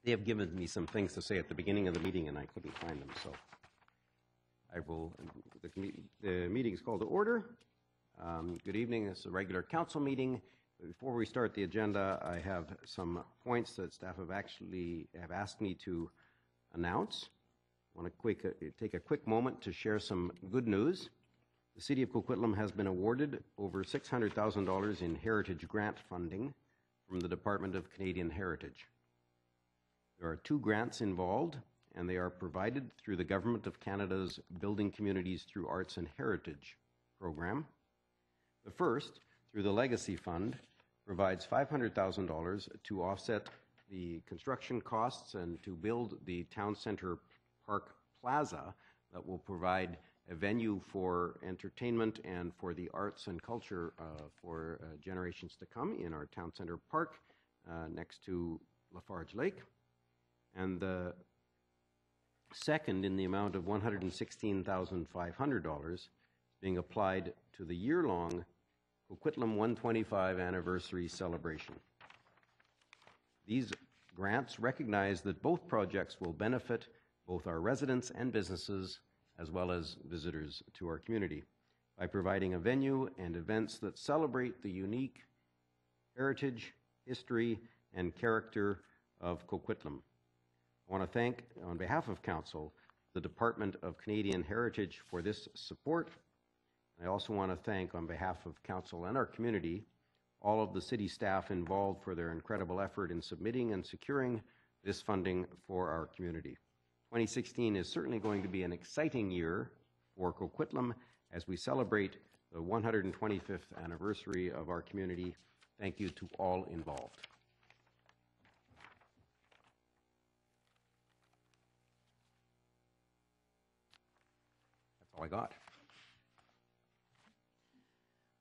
They have given me some things to say at the beginning of the meeting, and I couldn't find them, so I will. The meeting is called to order. Good evening. This is a regular council meeting. Before we start the agenda, I have some points that staff have asked me to announce. I want to take a quick moment to share some good news. The City of Coquitlam has been awarded over $600,000 in heritage grant funding from the Department of Canadian Heritage. There are 2 grants involved, and they are provided through the Government of Canada's Building Communities Through Arts and Heritage program. The first, through the Legacy Fund, provides $500,000 to offset the construction costs and to build the Town Centre Park Plaza that will provide a venue for entertainment and for the arts and culture for generations to come in our Town Centre Park next to Lafarge Lake. And the second, in the amount of $116,500, being applied to the year-long Coquitlam 125 anniversary celebration. These grants recognize that both projects will benefit both our residents and businesses, as well as visitors to our community, by providing a venue and events that celebrate the unique heritage, history, and character of Coquitlam. I want to thank, on behalf of Council, the Department of Canadian Heritage for this support. I also want to thank, on behalf of Council and our community, all of the city staff involved for their incredible effort in submitting and securing this funding for our community. 2016 is certainly going to be an exciting year for Coquitlam as we celebrate the 125th anniversary of our community. Thank you to all involved. That's all I got.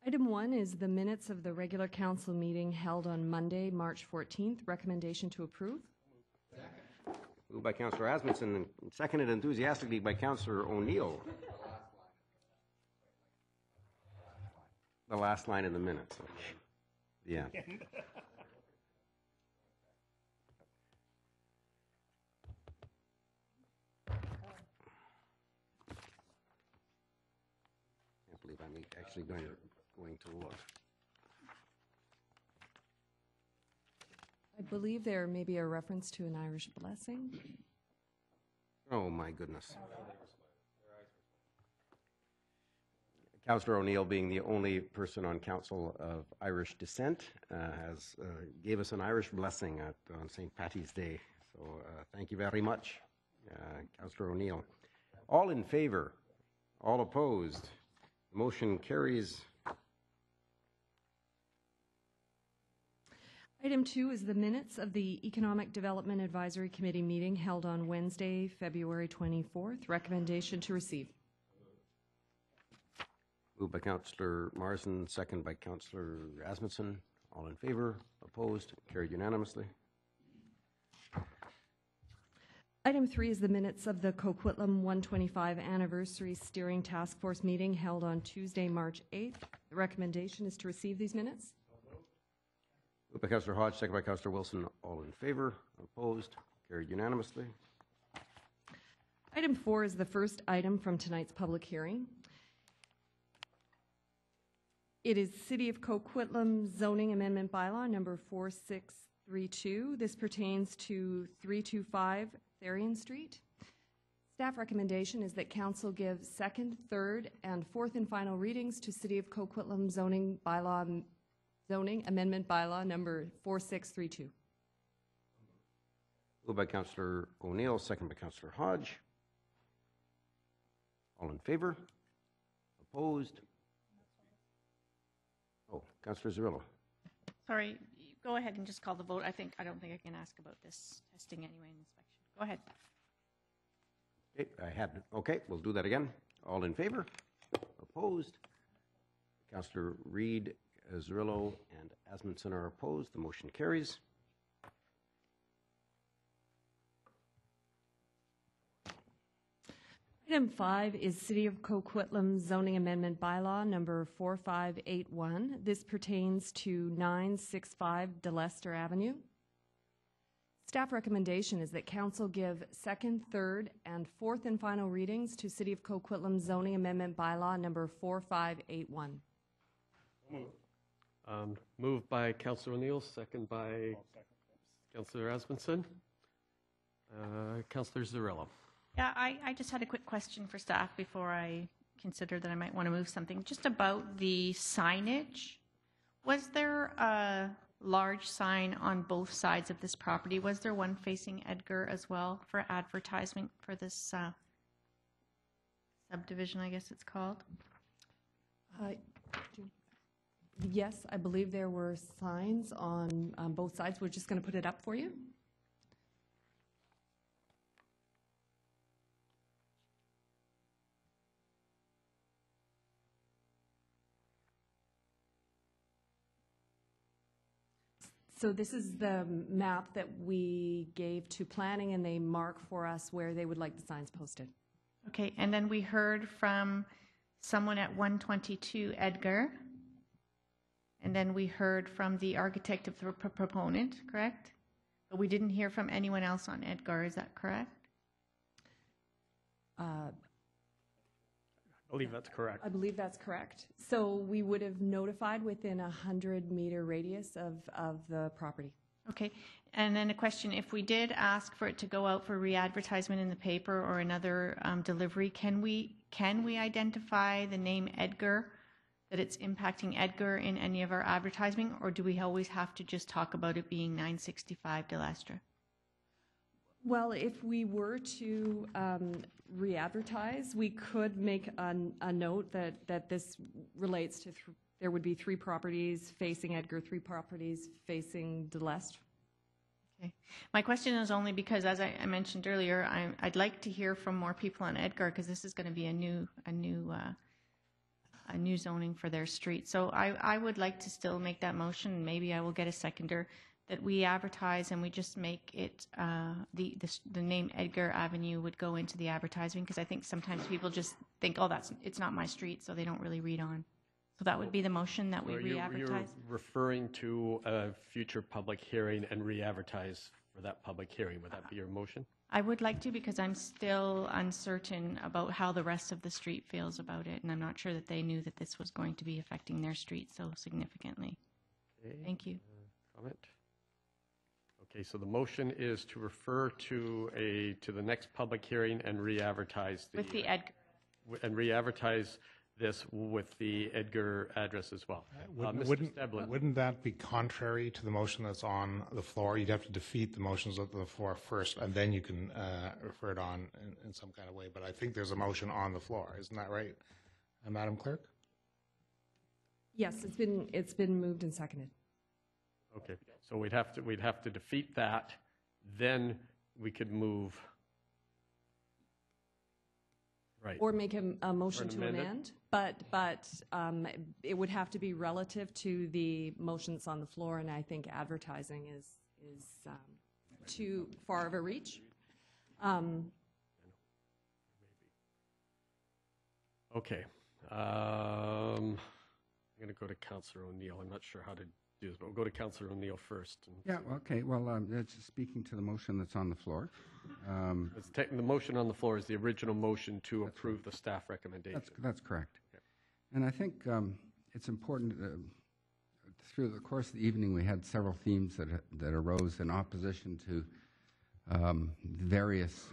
Item 1 is the minutes of the regular council meeting held on Monday, March 14th. Recommendation to approve. Moved by Councillor Asmundson and seconded enthusiastically by Councillor O'Neill. The last line in the minutes. Yeah. Can't believe I'm actually going to look. I believe there may be a reference to an Irish blessing. Oh my goodness. Councillor O'Neill, being the only person on council of Irish descent, gave us an Irish blessing on St. Patty's Day. So thank you very much, Councillor O'Neill. All in favor? All opposed? The motion carries. Item 2 is the minutes of the Economic Development Advisory Committee meeting held on Wednesday, February 24th. Recommendation to receive. Moved by Councillor Morrison, second by Councillor Asmundson. All in favor? Opposed? Carried unanimously. Item 3 is the minutes of the Coquitlam 125 Anniversary Steering Task Force meeting held on Tuesday, March 8th. The recommendation is to receive these minutes. Moved by Councillor Hodge, second by Councillor Wilson. All in favor? Opposed? Carried unanimously. Item 4 is the first item from tonight's public hearing. It is City of Coquitlam Zoning Amendment Bylaw number 4632. This pertains to 325 Therrien Street. Staff recommendation is that Council give second, third, and fourth and final readings to City of Coquitlam Zoning Amendment Bylaw number 4632. Moved by Councillor O'Neill, second by Councillor Hodge. All in favor? Opposed? Oh, Councillor Zerillo. Sorry, go ahead and just call the vote. I don't think I can ask about this testing anyway and inspection. Go ahead. Okay, we'll do that again. All in favor? Opposed? Councillor Reid, Zerillo, and Asmundson are opposed. The motion carries. Item 5 is City of Coquitlam Zoning Amendment Bylaw number 4581. This pertains to 965 Delestre Avenue. Staff recommendation is that council give second, third, and fourth and final readings to City of Coquitlam zoning amendment bylaw number 4581. Moved by Councillor O'Neill, second by Councillor Asmundson. Councillor Zarello. Yeah, I just had a quick question for staff before I consider that I might want to move something. Just about the signage. Was there a large sign on both sides of this property? Was there one facing Edgar as well for advertisement for this subdivision, I guess it's called? Yes, I believe there were signs on both sides. We're just going to put it up for you. So this is the map that we gave to planning, and they mark for us where they would like the signs posted. Okay, and then we heard from someone at 122 Edgar, and then we heard from the architect of the proponent, correct? But we didn't hear from anyone else on Edgar, is that correct? I believe that's correct. I believe that's correct. So we would have notified within a 100-meter radius of the property. Okay, and then a question, if we did ask for it to go out for re-advertisement in the paper or another delivery, can we identify the name Edgar, that it's impacting Edgar in any of our advertising, or do we always have to just talk about it being 965 Delestre? Well, if we were to re-advertise, we could make a note that this relates to, there would be 3 properties facing Edgar, 3 properties facing Delestre. Okay. My question is only because, as I mentioned earlier, I'd like to hear from more people on Edgar, because this is going to be a new zoning for their street. So I would like to still make that motion, and maybe I will get a seconder, that we advertise and we just make it, the name Edgar Avenue would go into the advertising, because I think sometimes people just think, oh, it's not my street, so they don't really read on. So that would be the motion, that we re-advertise. You're referring to a future public hearing and re-advertise for that public hearing. Would that be your motion? I would like to, because I'm still uncertain about how the rest of the street feels about it, and I'm not sure that they knew that this was going to be affecting their street so significantly. Okay. Thank you. Comment? Okay, so the motion is to refer to the next public hearing and re-advertise With the Edgar. And re-advertise this with the Edgar address as well. Wouldn't that be contrary to the motion that's on the floor? You'd have to defeat the motions on the floor first, and then you can refer it on in some kind of way. But I think there's a motion on the floor. Isn't that right, Madam Clerk? Yes, it's been moved and seconded. Okay, so we'd have to defeat that, then we could move. Right. Or make a motion to amend it? amend, but it would have to be relative to the motions on the floor, and I think advertising is too far of a reach. Okay. I'm going to go to Councillor O'Neill. I'm not sure how to do this, but we'll go to Councillor O'Neill first. Yeah, okay. Well, it's speaking to the motion that's on the floor. The motion on the floor is the original motion to approve the staff recommendation. That's correct. Okay. And I think it's important, through the course of the evening, we had several themes that arose in opposition to various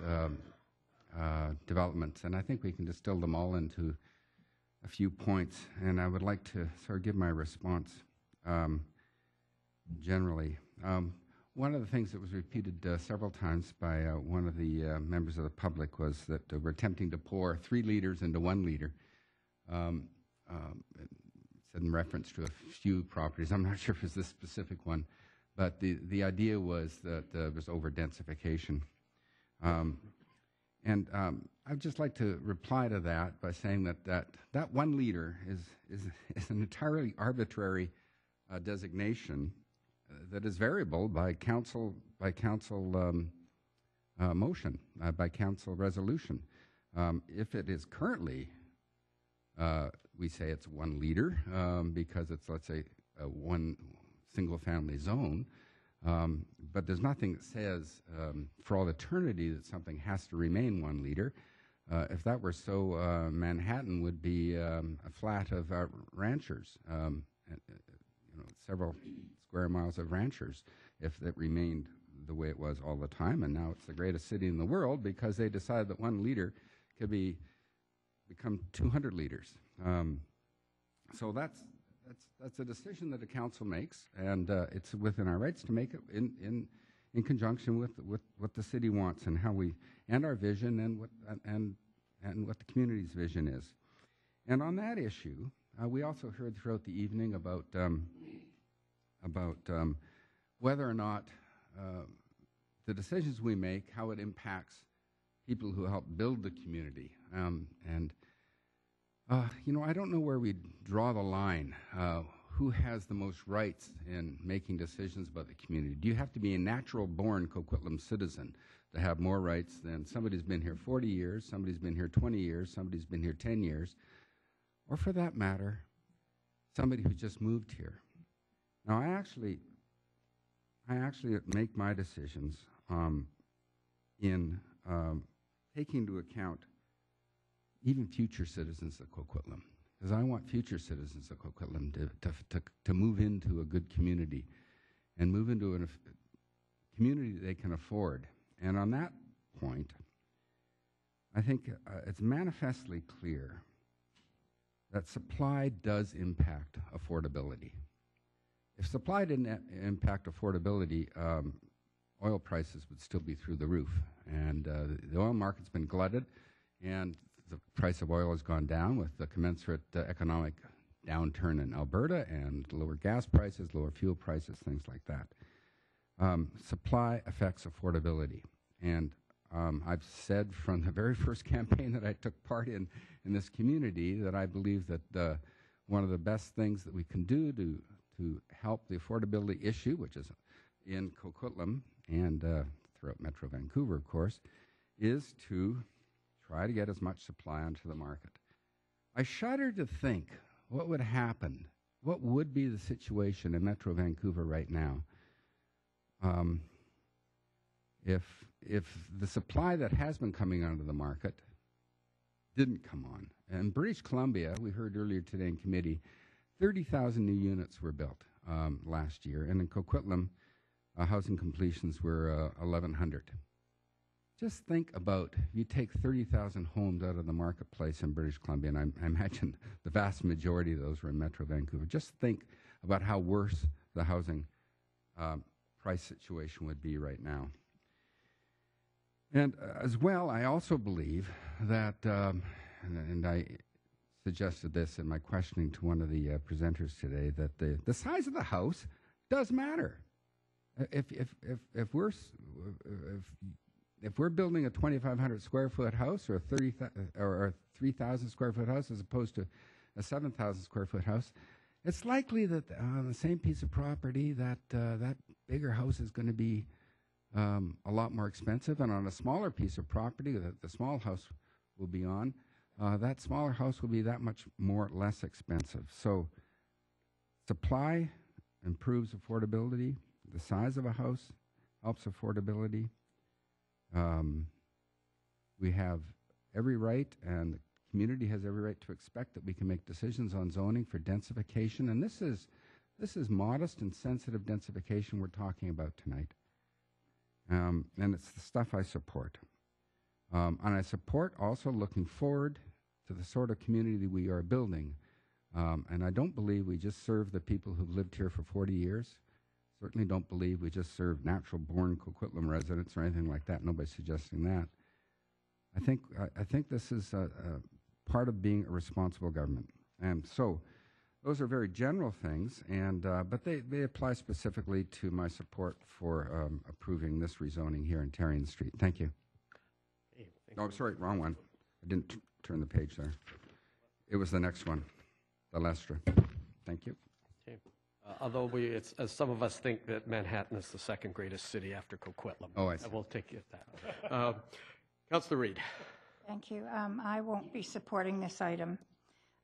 developments, and I think we can distill them all into a few points, and I would like to sort of give my response generally. One of the things that was repeated several times by one of the members of the public was that we're attempting to pour 3 liters into 1 liter. Said in reference to a few properties. I'm not sure if it's this specific one, but the idea was that there was over-densification. And I'd just like to reply to that by saying that 1 liter is an entirely arbitrary designation that is variable by council motion, by council resolution. If it is currently, we say it's 1 liter because it's, let's say, one single-family zone. But there's nothing that says for all eternity that something has to remain one leader. If that were so, Manhattan would be a flat of ranchers, several square miles of ranchers, if it remained the way it was all the time. And now it's the greatest city in the world because they decided that one leader could become 200 leaders. So that's a decision that the council makes, and it's within our rights to make it in conjunction with what the city wants and and our vision and what the community's vision is. And on that issue, we also heard throughout the evening about whether or not the decisions we make, how it impacts people who help build the community. I don't know where we draw the line. Who has the most rights in making decisions about the community? Do you have to be a natural-born Coquitlam citizen to have more rights than somebody who's been here 40 years, somebody's been here 20 years, somebody's been here 10 years, or for that matter, somebody who just moved here? Now, I actually make my decisions in taking into account even future citizens of Coquitlam, because I want future citizens of Coquitlam to move into a good community and move into a community they can afford. And on that point, I think it's manifestly clear that supply does impact affordability. If supply didn't impact affordability, oil prices would still be through the roof. And the oil market's been glutted, and the price of oil has gone down with the commensurate economic downturn in Alberta and lower gas prices, lower fuel prices, things like that. Supply affects affordability. And I've said from the very first campaign that I took part in this community that I believe that one of the best things that we can do to help the affordability issue, which is in Coquitlam and throughout Metro Vancouver, of course, is to try to get as much supply onto the market. I shudder to think what would happen, what would be the situation in Metro Vancouver right now if the supply that has been coming onto the market didn't come on. In British Columbia, we heard earlier today in committee, 30,000 new units were built last year, and in Coquitlam, housing completions were 1,100. Just think about, you take 30,000 homes out of the marketplace in British Columbia, and I imagine the vast majority of those were in Metro Vancouver. Just think about how worse the housing price situation would be right now. And as well, I also believe that, and I suggested this in my questioning to one of the presenters today, that the size of the house does matter. If we're building a 2,500 square foot house or a 3,000 square foot house as opposed to a 7,000 square foot house, it's likely that on the same piece of property that bigger house is going to be a lot more expensive, and on a smaller piece of property that the small house will be on, that smaller house will be that much less expensive. So supply improves affordability. The size of a house helps affordability. We have every right, and the community has every right to expect that we can make decisions on zoning for densification, and this is modest and sensitive densification we're talking about tonight. And it's the stuff I support. And I support also looking forward to the sort of community we are building. And I don't believe we just serve the people who've lived here for 40 years. Certainly don't believe we just serve natural-born Coquitlam residents or anything like that. Nobody's suggesting that. I think this is a part of being a responsible government. And so those are very general things, but they apply specifically to my support for approving this rezoning here in Therrien Street. Thank you. Hey, oh, sorry, wrong one. I didn't turn the page there. It was the next one, Delestre. Thank you. Okay. Although as some of us think that Manhattan is the second greatest city after Coquitlam. Oh, I see. We'll take you at that. Councillor Reid. Thank you. I won't be supporting this item.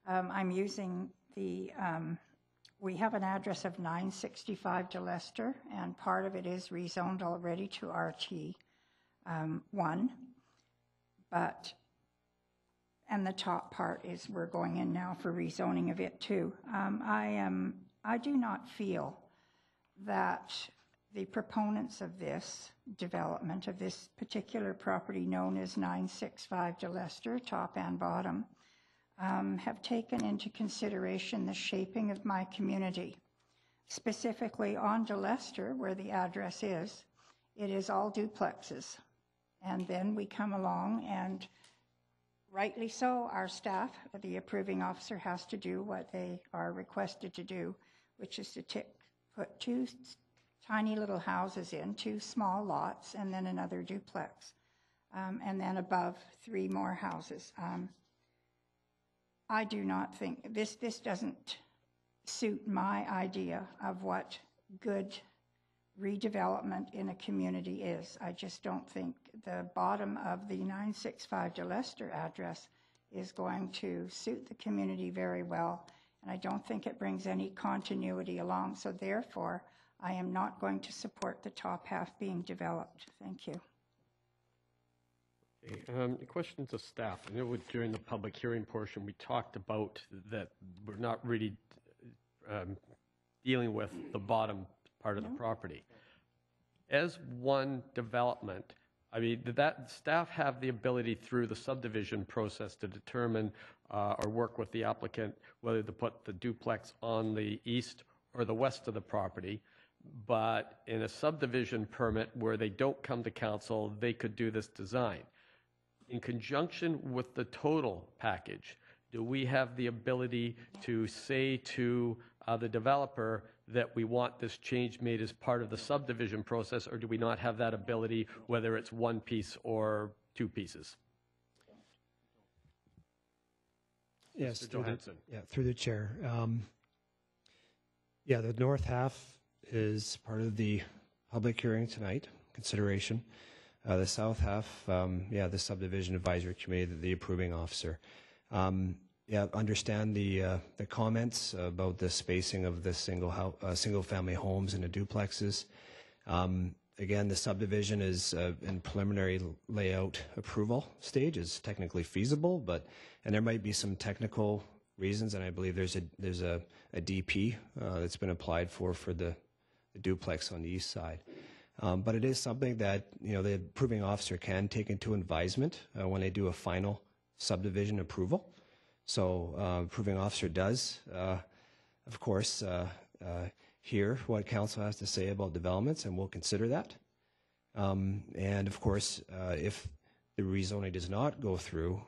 I'm using the we have an address of 965 Delestre, and part of it is rezoned already to RT1, and the top part is we're going in now for rezoning of it too. I do not feel that the proponents of this development, of this particular property known as 965 Delestre, top and bottom, have taken into consideration the shaping of my community. Specifically on Delestre, where the address is, it is all duplexes. And then we come along, and rightly so, our staff, the approving officer, has to do what they are requested to do, which is to put two tiny little houses in, two small lots, and then another duplex, and then above 3 more houses. I do not think, this doesn't suit my idea of what good redevelopment in a community is. I just don't think the bottom of the 965 Delestre address is going to suit the community very well, and I don't think it brings any continuity along. So therefore, I am not going to support the top half being developed. Thank you. Okay, question to staff. I know during the public hearing portion, we talked about that we're not really dealing with the bottom part of the property. As one development, I mean, did that staff have the ability through the subdivision process to determine or work with the applicant whether to put the duplex on the east or the west of the property? But in a subdivision permit where they don't come to council, they could do this design. In conjunction with the total package, do we have the ability to say to the developer that we want this change made as part of the subdivision process, or do we not have that ability, whether it's one piece or 2 pieces? Yes, Mr. through the chair. Yeah, the north half is part of the public hearing tonight, consideration. The south half, the subdivision advisory committee, the approving officer. Understand the comments about the spacing of the single family homes and the duplexes. Again, the subdivision is in preliminary layout approval stage, is technically feasible, and there might be some technical reasons, and I believe there's a DP that's been applied for the duplex on the east side. But it is something that the approving officer can take into advisement when they do a final subdivision approval. So approving officer does, of course, hear what council has to say about developments, and we'll consider that. And of course, if the rezoning does not go through,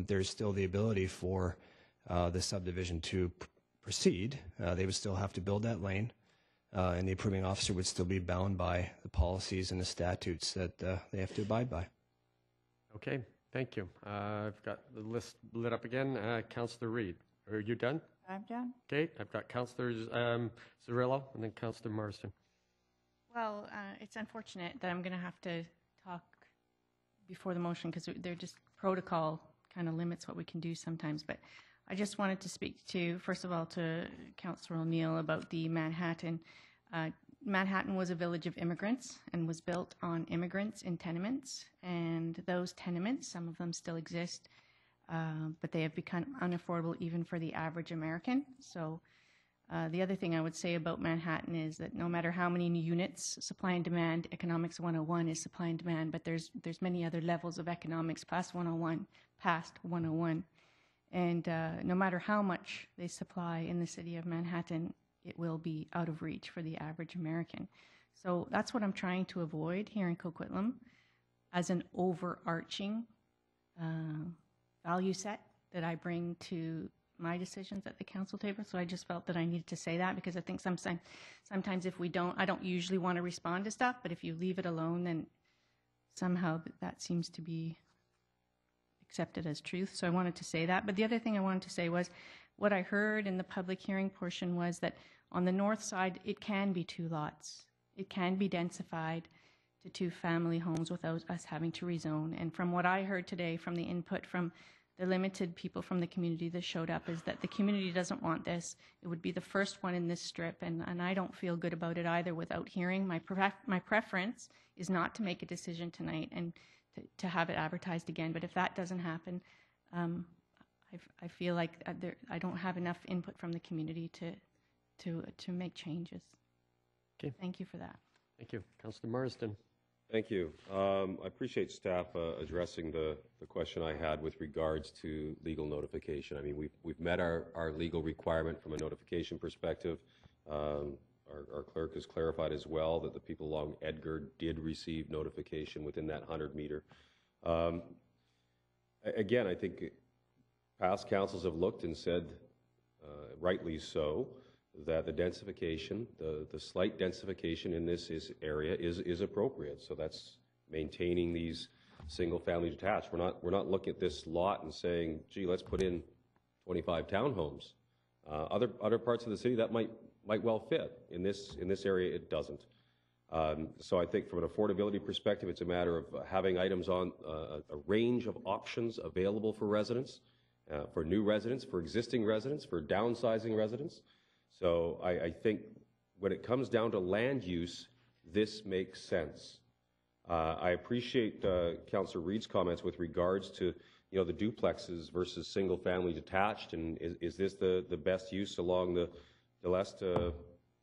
there's still the ability for the subdivision to proceed. They would still have to build that lane. And the approving officer would still be bound by the policies and the statutes that they have to abide by. Okay, thank you. I've got the list lit up again. Councillor Reid, are you done? I'm done. Okay, I've got Councillor Cirillo and then Councillor Marston. Well, it's unfortunate that I'm going to have to talk before the motion because they're just protocol kind of limits what we can do sometimes. But I just wanted to speak to, first of all, to Councillor O'Neill about the Manhattan. Manhattan was a village of immigrants and was built on immigrants in tenements. And those tenements, some of them still exist, but they have become unaffordable even for the average American. So the other thing I would say about Manhattan is that no matter how many new units, supply and demand, economics 101 is supply and demand, but there's many other levels of economics past 101, past 101. And no matter how much they supply in the city of Manhattan, it will be out of reach for the average American. So that's what I'm trying to avoid here in Coquitlam as an overarching value set that I bring to my decisions at the council table. So I just felt that I needed to say that because I think sometimes if we don't, I don't usually want to respond to stuff, but if you leave it alone, then somehow that seems to be accepted as truth. So I wanted to say that. But the other thing I wanted to say was what I heard in the public hearing portion was that on the north side, it can be 2 lots. It can be densified to 2 family homes without us having to rezone. And from what I heard today from the input from the limited people from the community that showed up is that the community doesn't want this. It would be the first one in this strip, and I don't feel good about it either without hearing. My preference is not to make a decision tonight and to have it advertised again. But if that doesn't happen, I feel like I don't have enough input from the community to make changes. Okay. Thank you for that. Thank you. Councillor Marsden. Thank you. I appreciate staff addressing the question I had with regards to legal notification. I mean, we've met our legal requirement from a notification perspective. Our clerk has clarified as well that the people along Edgar did receive notification within that 100-meter. Again, I think past councils have looked and said, rightly so, that the densification, the slight densification in this area is appropriate. So that's maintaining these single-family detached. We're not looking at this lot and saying, gee, let's put in 25 townhomes. Other parts of the city that might well fit. In this area, it doesn't. So I think from an affordability perspective, it's a matter of having items on a range of options available for residents, for new residents, for existing residents, for downsizing residents. So I think when it comes down to land use, this makes sense. I appreciate Councillor Reid's comments with regards to the duplexes versus single-family detached, and is this the best use along the Delestre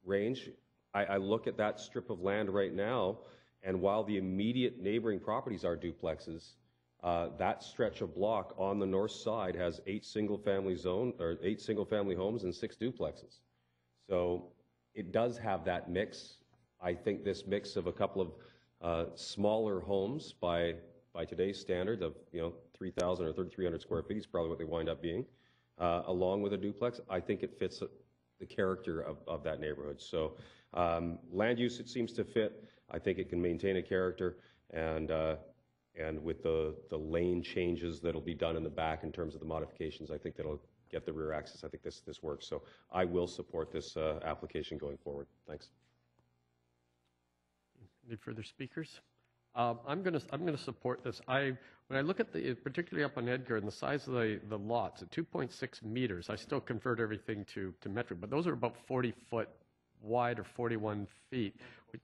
range? I look at that strip of land right now, and while the immediate neighboring properties are duplexes, that stretch of block on the north side has 8 single-family homes and 6 duplexes. So it does have that mix. I think this mix of a couple of smaller homes by today's standard of 3,000 or 3,300 square feet is probably what they wind up being, along with a duplex. I think it fits the character of that neighborhood. So land use, it seems to fit. I think it can maintain a character, and with the lane changes that'll be done in the back in terms of the modifications, I think that'll get the rear access. I think this works. So I will support this application going forward. Thanks. Any further speakers? I'm going to support this. When I look at particularly up on Edgar and the size of the lots at 2.6 meters, I still convert everything to metric, but those are about 40 foot wide or 41 feet, which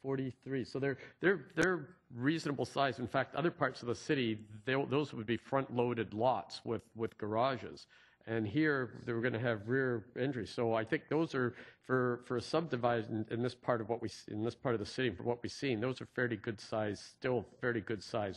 43. So they're reasonable size. In fact, other parts of the city, those would be front-loaded lots with garages. And here, they were going to have rear entries. So I think those are, for a subdivision in this part of the city, for what we've seen, those are fairly good size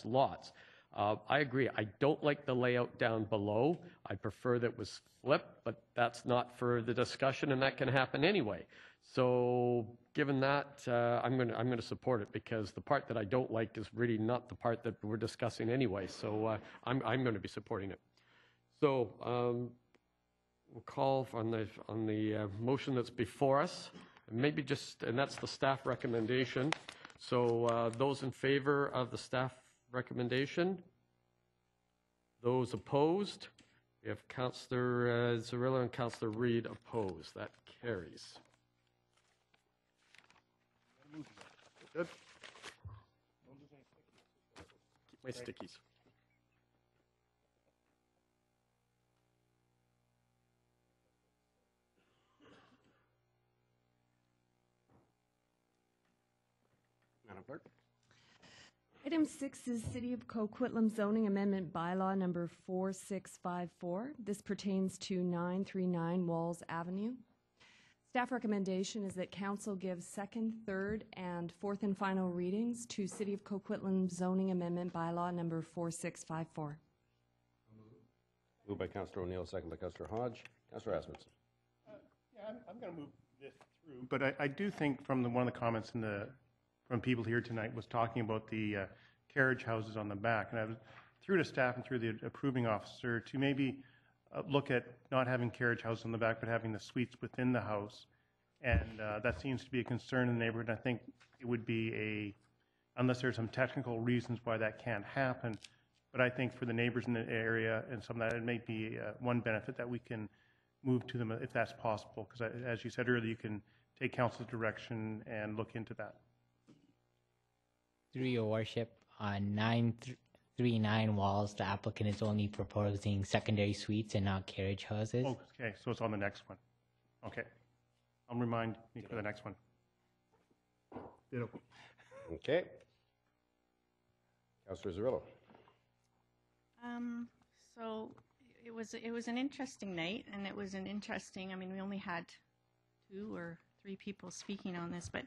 lots. I agree. I don't like the layout down below. I prefer that it was flipped, but that's not for the discussion, and that can happen anyway. So given that, I'm going to support it, because the part that I don't like is really not the part that we're discussing anyway. So I'm going to be supporting it. So we'll call on the motion that's before us, and that's the staff recommendation. So those in favor of the staff recommendation, those opposed, we have Councillor Zarilla and Councillor Reid opposed. That carries. Good. Keep my stickies. Madam Clerk. Item 6 is City of Coquitlam Zoning Amendment Bylaw number 4654. This pertains to 939 Walls Avenue. Staff recommendation is that council give second, third, and fourth and final readings to City of Coquitlam Zoning Amendment Bylaw number 4654. Moved by Councillor O'Neill, second by Councillor Hodge. Councillor Asmussen. Yeah, I'm going to move this through, but I do think from one of the comments from people here tonight was talking about the carriage houses on the back, and I was through to staff and through the approving officer to maybe look at not having carriage houses on the back, but having the suites within the house, and that seems to be a concern in the neighborhood. And I think it would be unless there's some technical reasons why that can't happen, but I think for the neighbors in the area and some of that, it may be one benefit that we can move to them if that's possible, because as you said earlier, you can take council's direction and look into that. Through your worship, on 39 walls, the applicant is only proposing secondary suites and not carriage houses. Oh, okay, so it's on the next one. Okay. I'll remind me for the next one. Ditto. Okay. Councillor Zerillo. So it was an interesting night, and it was an interesting. I mean, we only had 2 or 3 people speaking on this, but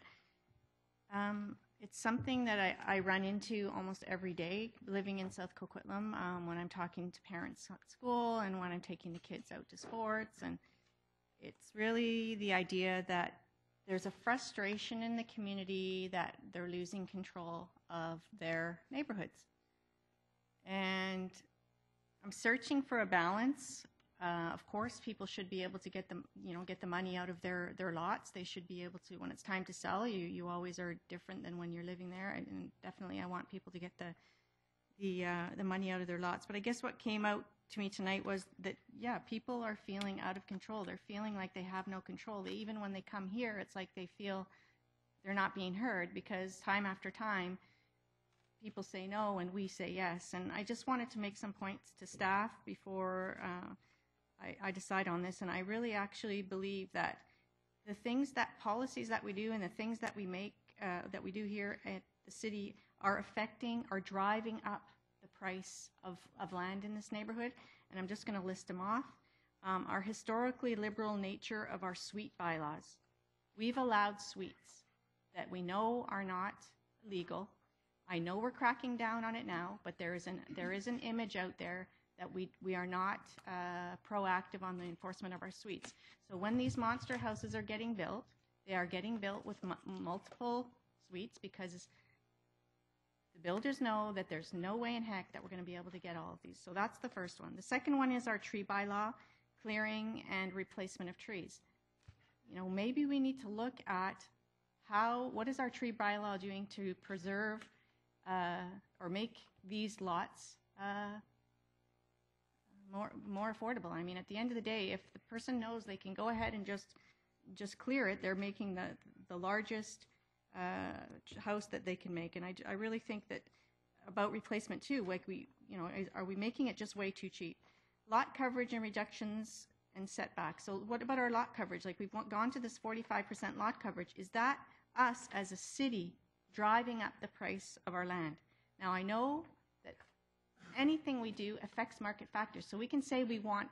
it's something that I run into almost every day living in South Coquitlam when I'm talking to parents at school and when I'm taking the kids out to sports. And it's really the idea that there's a frustration in the community that they're losing control of their neighborhoods. And I'm searching for a balance. Of course, people should be able to get the money out of their lots. They should be able to, when it's time to sell, you always are different than when you're living there. And definitely, I want people to get the money out of their lots. But I guess what came out to me tonight was that, yeah, people are feeling out of control. They're feeling like they have no control. Even when they come here, it's like they feel they're not being heard, because time after time, people say no and we say yes. And I just wanted to make some points to staff before I decide on this. And I really actually believe that the things, that policies that we do and the things that we make, that we do here at the city are driving up the price of land in this neighborhood. And I'm just going to list them off. Our historically liberal nature of our suite bylaws. We've allowed suites that we know are not legal. I know we're cracking down on it now, but there is an image out there that we are not proactive on the enforcement of our suites. So when these monster houses are getting built, they are getting built with multiple suites, because the builders know that there's no way in heck that we're going to be able to get all of these. So that's the first one. The second one is our tree bylaw, clearing and replacement of trees. Maybe we need to look at what is our tree bylaw doing to preserve or make these lots more affordable. I mean, at the end of the day, if the person knows they can go ahead and just clear it, they're making the largest house that they can make. And I really think that about replacement too, like are we making it just way too cheap? Lot coverage and reductions and setbacks. So what about our lot coverage? Like, we've gone to this 45% lot coverage. Is that us as a city driving up the price of our land? Now, I know that anything we do affects market factors. So we can say we want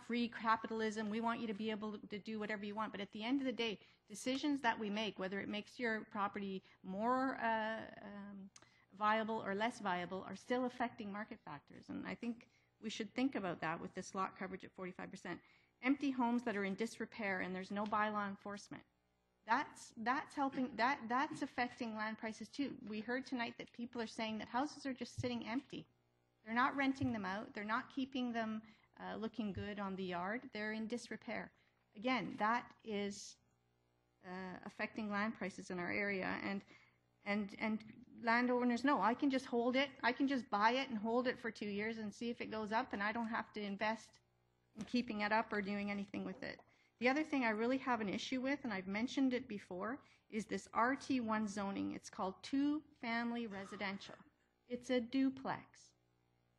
free capitalism, we want you to be able to do whatever you want, but at the end of the day, decisions that we make, whether it makes your property more viable or less viable, are still affecting market factors. And I think we should think about that with this lot coverage at 45%. Empty homes that are in disrepair and there's no bylaw enforcement. That's helping, that's affecting land prices too. We heard tonight that people are saying that houses are just sitting empty. They're not renting them out. They're not keeping them looking good on the yard. They're in disrepair. Again, that is affecting land prices in our area. And landowners know, I can just hold it. I can just buy it and hold it for 2 years and see if it goes up, and I don't have to invest in keeping it up or doing anything with it. The other thing I really have an issue with, and I've mentioned it before, is this RT1 zoning. It's called two-family residential. It's a duplex.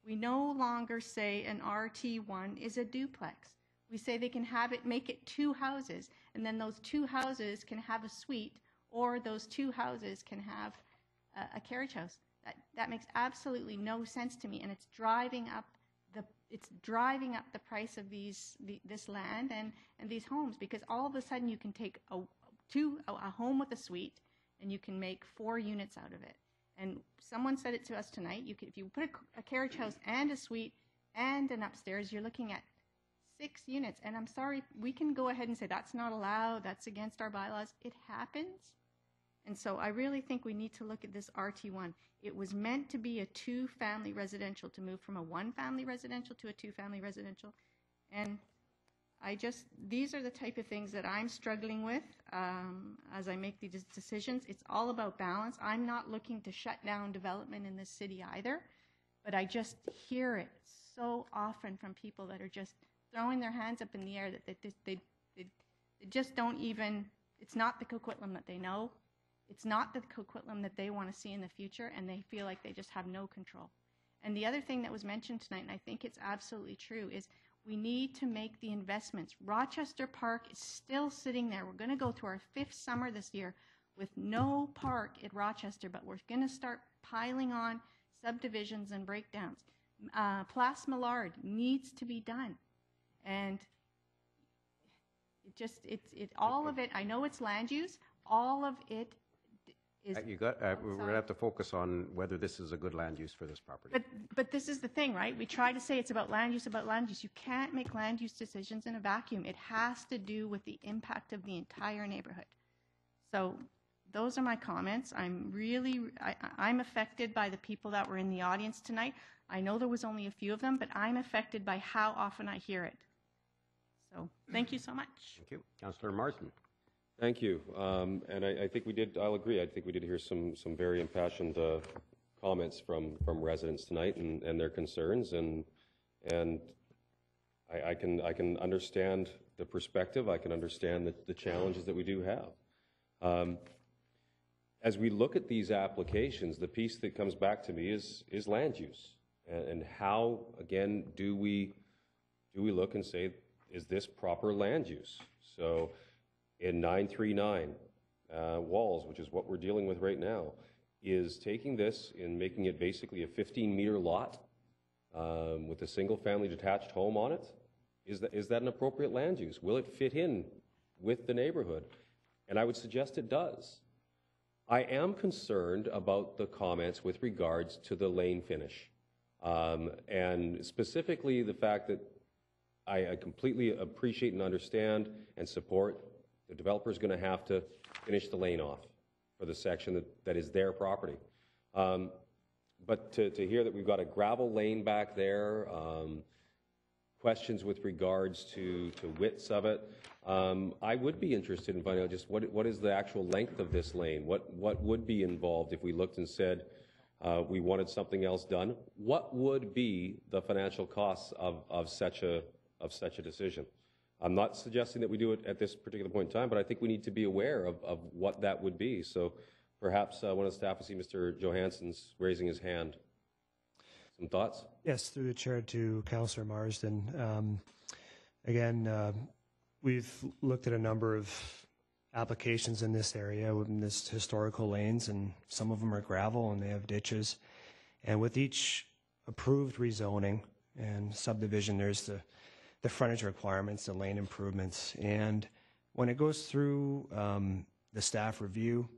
We no longer say an RT1 is a duplex. We say they can have it, make it 2 houses, and then those 2 houses can have a suite, or those 2 houses can have a carriage house. That makes absolutely no sense to me, and it's driving up the price of this land and these homes, because all of a sudden you can take a home with a suite and you can make 4 units out of it. And someone said it to us tonight, if you put a carriage house and a suite and an upstairs, you're looking at 6 units. And I'm sorry, we can go ahead and say that's not allowed, that's against our bylaws. It happens. And so I really think we need to look at this RT1. It was meant to be a 2-family residential, to move from a 1-family residential to a 2-family residential. And these are the type of things that I'm struggling with as I make these decisions. It's all about balance. I'm not looking to shut down development in this city either, but I just hear it so often from people that are just throwing their hands up in the air, that they just don't even, it's not the Coquitlam that they know. It's not the Coquitlam that they want to see in the future, and they feel like they just have no control. And the other thing that was mentioned tonight, and I think it's absolutely true, is we need to make the investments. Rochester Park is still sitting there. We're going to go through our 5th summer this year with no park at Rochester, but we're going to start piling on subdivisions and breakdowns. Place Millard needs to be done. And all of it, I know it's land use, all of it is. We're going to have to focus on whether this is a good land use for this property. But this is the thing, right? We try to say it's about land use, about land use. You can't make land use decisions in a vacuum. It has to do with the impact of the entire neighborhood. So those are my comments. I'm affected by the people that were in the audience tonight. I know there was only a few of them, but I'm affected by how often I hear it. So thank you so much. Thank you. Councillor Marsden. Thank you. And I think I'll agree, I think we did hear some very impassioned comments from residents tonight and their concerns. And I can understand the perspective. I can understand the challenges that we do have. As we look at these applications, the piece that comes back to me is land use. And how, again, do we look and say, is this proper land use? So in 939 Walls, which is what we're dealing with right now, is taking this and making it basically a 15-meter lot with a single-family detached home on it. Is that an appropriate land use? Will it fit in with the neighborhood? And I would suggest it does. I am concerned about the comments with regards to the lane finish. And specifically the fact that I completely appreciate and understand and support the developer's going to have to finish the lane off for the section that is their property. But to hear that we've got a gravel lane back there, questions with regards to widths of it, I would be interested in finding out just what is the actual length of this lane? What would be involved if we looked and said we wanted something else done? What would be the financial costs of such a decision? I'm not suggesting that we do it at this particular point in time, but I think we need to be aware of what that would be. So perhaps one of the staff, I see Mr. Johansson's raising his hand. Some thoughts? Yes, through the chair to Councillor Marsden. Again, we've looked at a number of applications in this area, in this historical lanes, and some of them are gravel and they have ditches. And with each approved rezoning and subdivision, there's the frontage requirements, the lane improvements. And when it goes through the staff review,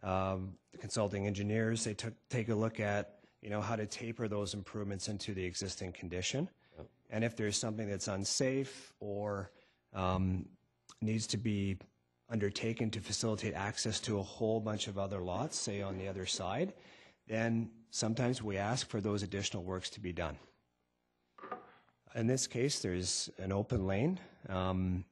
the consulting engineers, they take a look at how to taper those improvements into the existing condition. Yep. And if there's something that's unsafe or needs to be undertaken to facilitate access to a whole bunch of other lots, say on the other side, then sometimes we ask for those additional works to be done. In this case, there's an open lane, and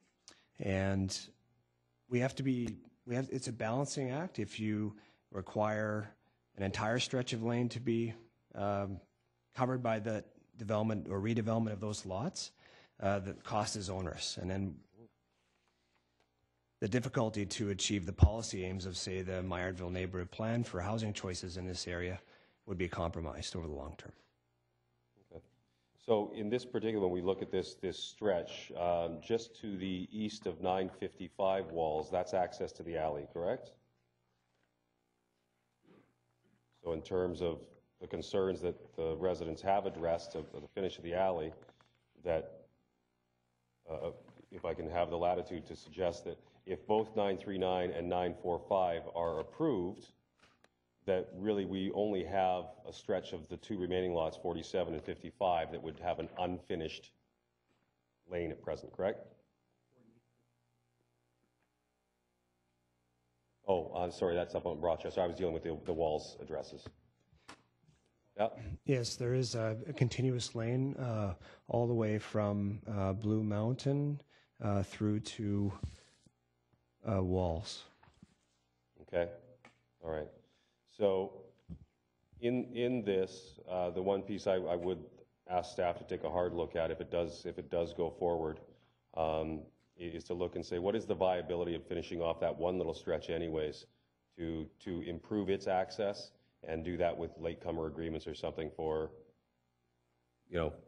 it's a balancing act. If you require an entire stretch of lane to be covered by the development or redevelopment of those lots, the cost is onerous. And then the difficulty to achieve the policy aims of, say, the Myardville Neighborhood Plan for housing choices in this area would be compromised over the long term. Okay. So in this particular, when we look at this stretch, just to the east of 955 Walls, that's access to the alley, correct? So in terms of the concerns that the residents have addressed of the finish of the alley, that if I can have the latitude to suggest that if both 939 and 945 are approved, that really we only have a stretch of the two remaining lots, 47 and 55, that would have an unfinished lane at present, correct? Oh, sorry, that's up on Rochester. I was dealing with the Walls addresses. Yeah. Yes, there is a continuous lane all the way from Blue Mountain through to Walls. Okay. All right. So in this, the one piece I would ask staff to take a hard look at if it does go forward is to look and say, what is the viability of finishing off that one little stretch anyways to improve its access and do that with latecomer agreements or something for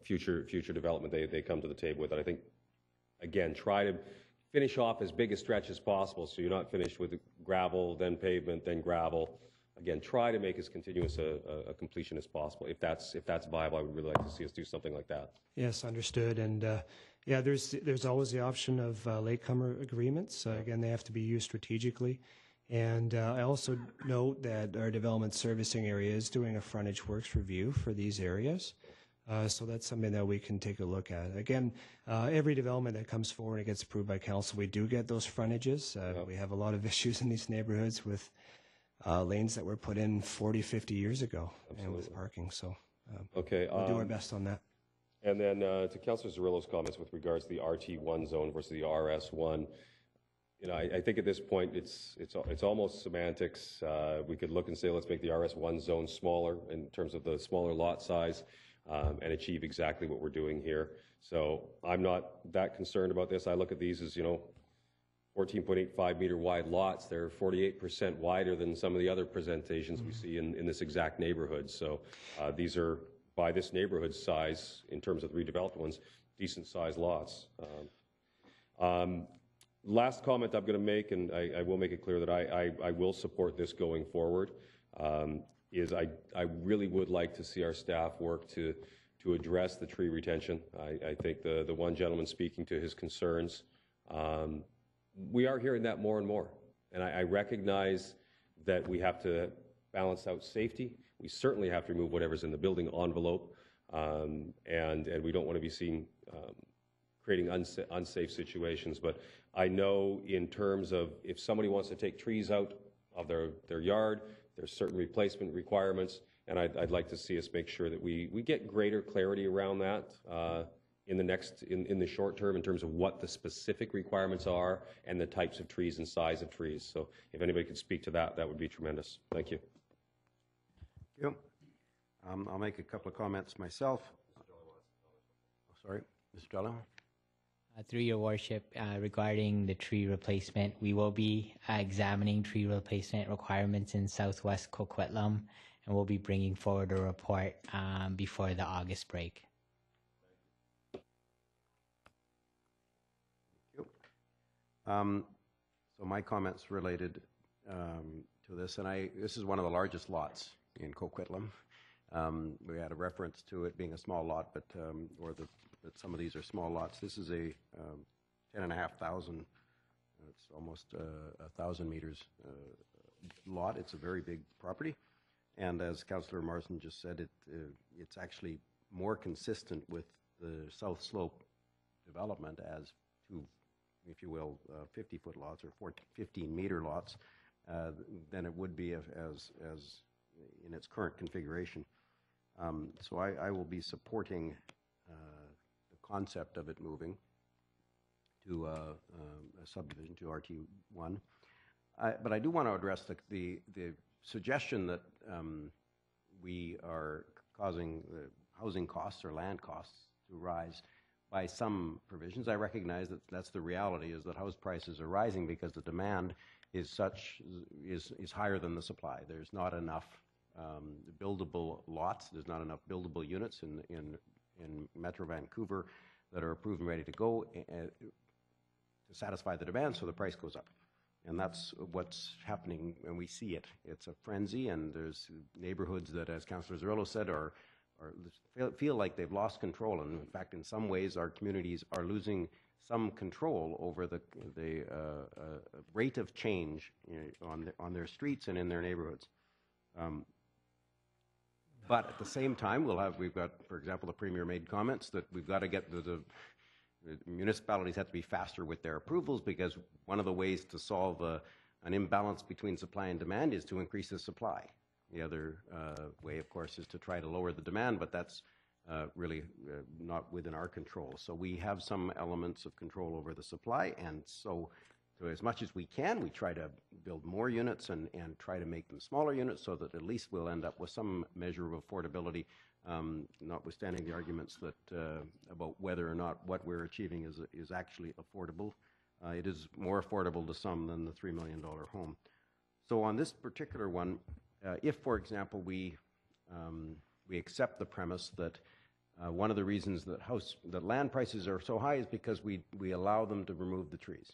future development they come to the table with. And I think, again, try to finish off as big a stretch as possible, so you're not finished with gravel, then pavement, then gravel. Again, try to make as continuous a completion as possible. If that's viable, I would really like to see us do something like that. Yes, understood. And yeah, there's always the option of latecomer agreements. Again, they have to be used strategically. And I also note that our development servicing area is doing a frontage works review for these areas. So that's something that we can take a look at. Again, every development that comes forward and gets approved by council, we do get those frontages. We have a lot of issues in these neighborhoods with lanes that were put in 40, 50 years ago. Absolutely. And with parking. So okay, we'll do our best on that. And then to Councillor Cirillo's comments with regards to the RT1 zone versus the RS1, I think at this point it's almost semantics. We could look and say, let's make the RS1 zone smaller in terms of the smaller lot size and achieve exactly what we're doing here. So I'm not that concerned about this. I look at these as, 14.85 meter wide lots. They're 48% wider than some of the other presentations we see in this exact neighborhood. So these are, by this neighborhood size, in terms of the redeveloped ones, decent sized lots. Last comment I'm going to make, and I will make it clear that I will support this going forward, is I really would like to see our staff work to address the tree retention. I think the one gentleman speaking to his concerns, we are hearing that more and more. And I recognize that we have to balance out safety. We certainly have to remove whatever's in the building envelope, and we don't want to be seen creating unsafe situations. But I know in terms of if somebody wants to take trees out of their yard, there's certain replacement requirements, and I'd like to see us make sure that we get greater clarity around that in the short term in terms of what the specific requirements are and the types of trees and size of trees. So if anybody could speak to that, that would be tremendous. Thank you. Thank you. I'll make a couple of comments myself. Sorry, Mr. Jello. Through your worship, regarding the tree replacement, we will be examining tree replacement requirements in southwest Coquitlam, and we'll be bringing forward a report before the August break. So my comments related to this, and this is one of the largest lots in Coquitlam. We had a reference to it being a small lot, but that some of these are small lots. This is a 10,500. It's almost 1,000 meters lot. It's a very big property, and as Councillor Marsden just said, it's actually more consistent with the South Slope development as two, if you will, 50-foot lots or 15-meter lots than it would be as in its current configuration. So I will be supporting the concept of it moving to a subdivision, to RT1. But I do want to address the suggestion that we are causing the housing costs or land costs to rise by some provisions. I recognize that that's the reality, is that house prices are rising because the demand is higher than the supply. There's not enough buildable lots. There's not enough buildable units in Metro Vancouver that are approved and ready to go to satisfy the demand, so the price goes up. And that's what's happening, and we see it. It's a frenzy, and there's neighborhoods that, as Councillor Cirillo said, feel like they've lost control. And in fact, in some ways, our communities are losing some control over the rate of change on their streets and in their neighborhoods. But at the same time, we've got, for example, the Premier made comments that we've got to get the municipalities have to be faster with their approvals, because one of the ways to solve an imbalance between supply and demand is to increase the supply. The other way, of course, is to try to lower the demand, but that's really not within our control. So we have some elements of control over the supply, and so as much as we can, we try to build more units and try to make them smaller units so that at least we'll end up with some measure of affordability, notwithstanding the arguments that about whether or not what we're achieving is actually affordable. It is more affordable to some than the $3 million home. So on this particular one, if, for example, we accept the premise that One of the reasons that land prices are so high is because we allow them to remove the trees.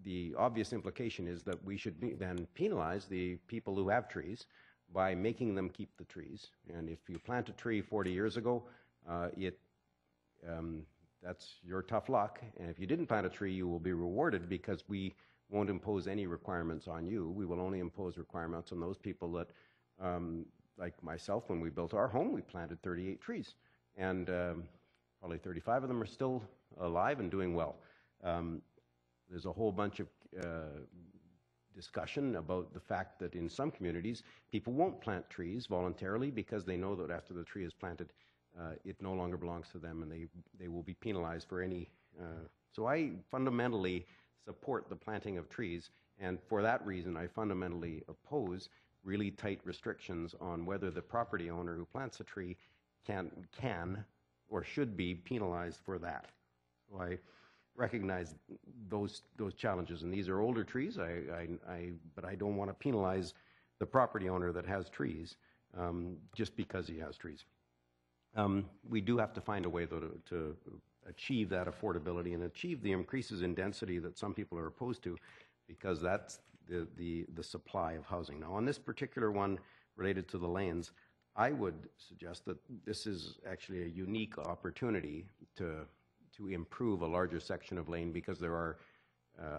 The obvious implication is that we should then penalize the people who have trees by making them keep the trees. And if you plant a tree 40 years ago, that's your tough luck. And if you didn't plant a tree, you will be rewarded because we won't impose any requirements on you. We will only impose requirements on those people that, like myself, when we built our home, we planted 38 trees. And probably 35 of them are still alive and doing well. There's a whole bunch of discussion about the fact that in some communities, people won't plant trees voluntarily because they know that after the tree is planted, it no longer belongs to them and they will be penalized for any. So I fundamentally support the planting of trees, and for that reason, I fundamentally oppose really tight restrictions on whether the property owner who plants a tree can or should be penalized for that. So I recognize those challenges, and these are older trees. But I don't want to penalize the property owner that has trees just because he has trees. We do have to find a way, though, to achieve that affordability and achieve the increases in density that some people are opposed to, because that's the supply of housing. Now, on this particular one related to the lanes, I would suggest that this is actually a unique opportunity to improve a larger section of lane, because there are,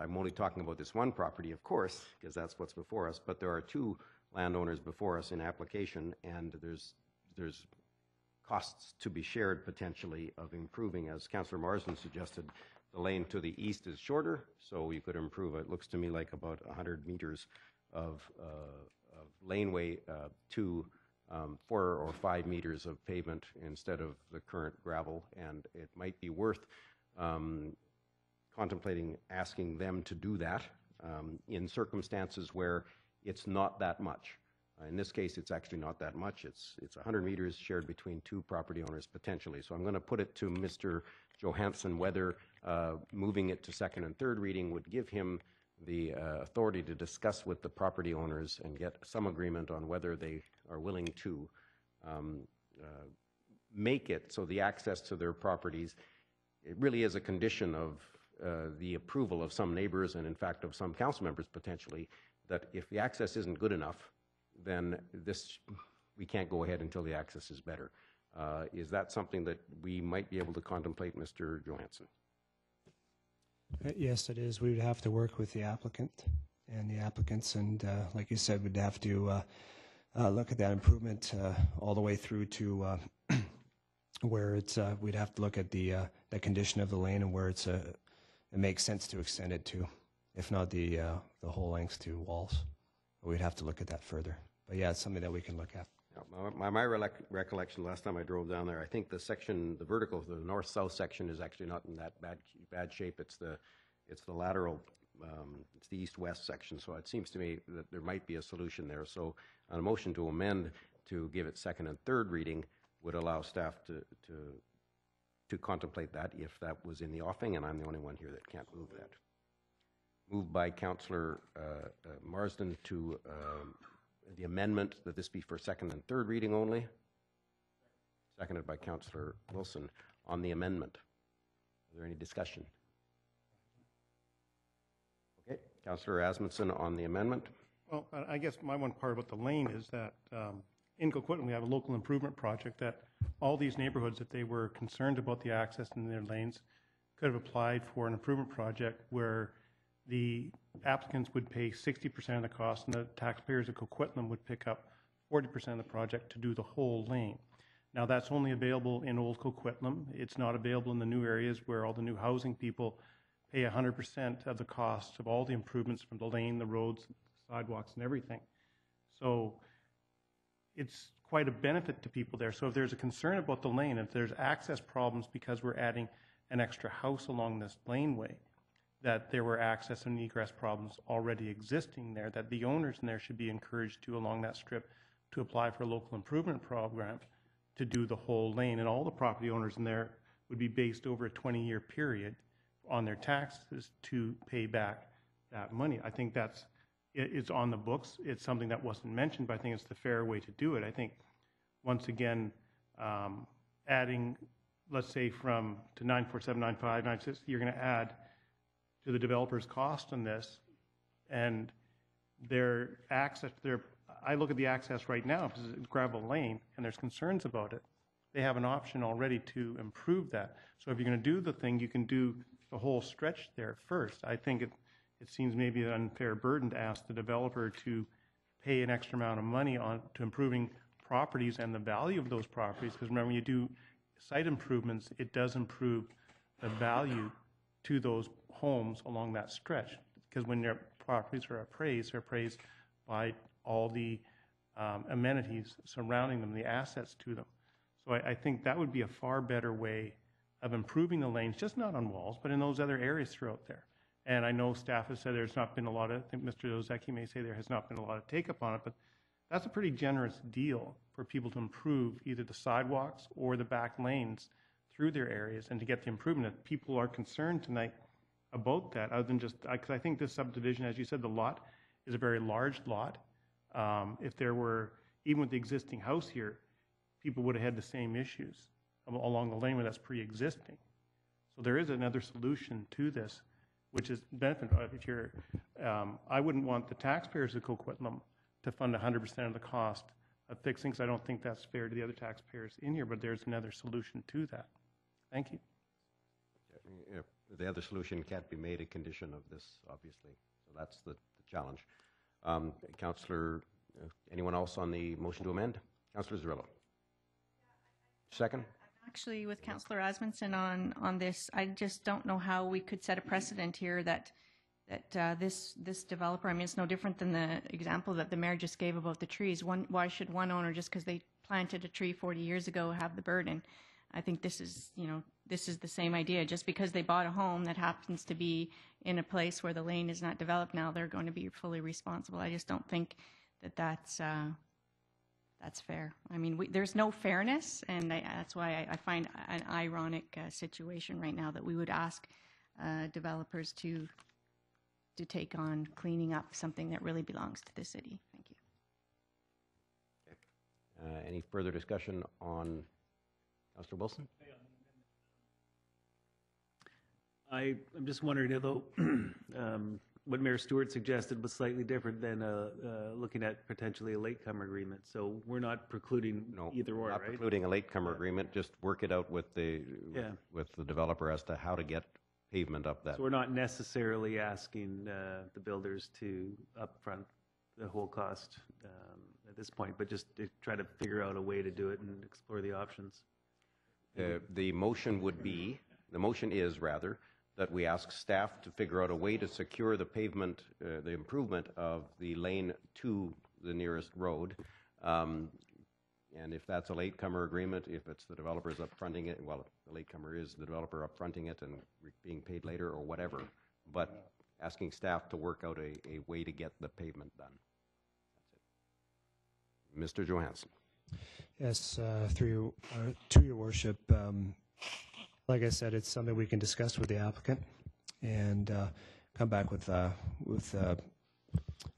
I'm only talking about this one property, of course, because that's what's before us, but there are two landowners before us in application, and there's costs to be shared potentially of improving. As Councillor Marsden suggested, the lane to the east is shorter, so you could improve it. Looks to me like about 100 meters of laneway to 4 or 5 meters of pavement instead of the current gravel, and it might be worth contemplating asking them to do that in circumstances where it's not that much. In this case, it's actually not that much. It's 100 meters shared between two property owners potentially. So I'm going to put it to Mr. Johansson whether moving it to second and third reading would give him the authority to discuss with the property owners and get some agreement on whether they are willing to make it so the access to their properties, it really is a condition of the approval of some neighbors and in fact of some council members potentially, that if the access isn't good enough, then we can't go ahead until the access is better. Is that something that we might be able to contemplate, Mr. Johansson? Yes, it is. We would have to work with the applicant and the applicants, and like you said, we'd have to look at that improvement all the way through to where it's. We'd have to look at the condition of the lane and where it makes sense to extend it to, if not the whole length to Walls. We'd have to look at that further. But yeah, it's something that we can look at. My recollection last time I drove down there, I think the section, the vertical, the north-south section is actually not in that bad shape. It's the lateral, it's the east-west section. So it seems to me that there might be a solution there. So a motion to amend to give it second and third reading would allow staff to contemplate that if that was in the offing, and I'm the only one here that can't move that. Moved by Councillor Marsden to the amendment that this be for second and third reading only. Seconded by Councillor Wilson on the amendment. Is there any discussion? Okay, Councillor Asmundson on the amendment. Well, I guess my one part about the lane is that in Coquitlam we have a local improvement project that all these neighborhoods, if they were concerned about the access in their lanes, could have applied for an improvement project where the applicants would pay 60% of the cost and the taxpayers of Coquitlam would pick up 40% of the project to do the whole lane. Now that's only available in Old Coquitlam. It's not available in the new areas where all the new housing people pay 100% of the cost of all the improvements from the lane, the roads, sidewalks, and everything. So it's quite a benefit to people there. So if there's a concern about the lane, if there's access problems because we're adding an extra house along this laneway, that there were access and egress problems already existing there, that the owners in there should be encouraged to, along that strip, to apply for a local improvement program to do the whole lane. And all the property owners in there would be based over a 20-year period on their taxes to pay back that money. I think it's on the books. It's something that wasn't mentioned, but I think it's the fair way to do it. I think, once again, adding, let's say from to 94795, 96, you're going to add to the developer's cost on this, and their access, I look at the access right now, because it's gravel lane, and there's concerns about it. They have an option already to improve that. So if you're going to do the thing, you can do the whole stretch there first. I think it seems maybe an unfair burden to ask the developer to pay an extra amount of money on to improving properties and the value of those properties, because remember, when you do site improvements, it does improve the value to those homes along that stretch, because when their properties are appraised, they're appraised by all the amenities surrounding them, the assets to them. So I think that would be a far better way of improving the lanes, just not on Walls, but in those other areas throughout there. And I know staff has said there's not been a lot of, I think Mr. Ozeki may say there has not been a lot of take up on it, but that's a pretty generous deal for people to improve either the sidewalks or the back lanes through their areas and to get the improvement. If people are concerned tonight about that, other than just, because I think this subdivision, as you said, the lot is a very large lot. If there were, even with the existing house here, people would have had the same issues along the lane where that's pre-existing. So there is another solution to this, which is benefit. If you're, I wouldn't want the taxpayers of Coquitlam to fund 100% of the cost of fixing, because I don't think that's fair to the other taxpayers in here, but there's another solution to that. Thank you. Yeah, the other solution can't be made a condition of this, obviously. So that's the challenge. Councillor, anyone else on the motion to amend? Councillor Zerillo. Second? Actually, with Councillor Asmundson on this, I just don't know how we could set a precedent here that this developer, I mean, it's no different than the example that the mayor just gave about the trees. Why should one owner, just because they planted a tree 40 years ago, have the burden? I think this is the same idea. Just because they bought a home that happens to be in a place where the lane is not developed now, they're going to be fully responsible. I just don't think that's fair. I mean, there's no fairness, and that's why I find an ironic situation right now that we would ask developers to take on cleaning up something that really belongs to the city. Thank you. Okay. Any further discussion on Councillor Wilson? I'm just wondering, though, what Mayor Stewart suggested was slightly different than looking at potentially a latecomer agreement. So we're not precluding either or, not right? precluding a latecomer agreement. Just work it out with the developer as to how to get pavement up that. So we're not necessarily asking the builders to upfront the whole cost at this point, but just to try to figure out a way to do it and explore the options. The motion is that we ask staff to figure out a way to secure the pavement, the improvement of the lane to the nearest road. And if that's a latecomer agreement, if it's the developers upfronting it, well, the latecomer is the developer upfronting it and being paid later or whatever, but asking staff to work out a way to get the pavement done. That's it. Mr. Johansson. Yes, through to your worship. Like I said, it's something we can discuss with the applicant and come back with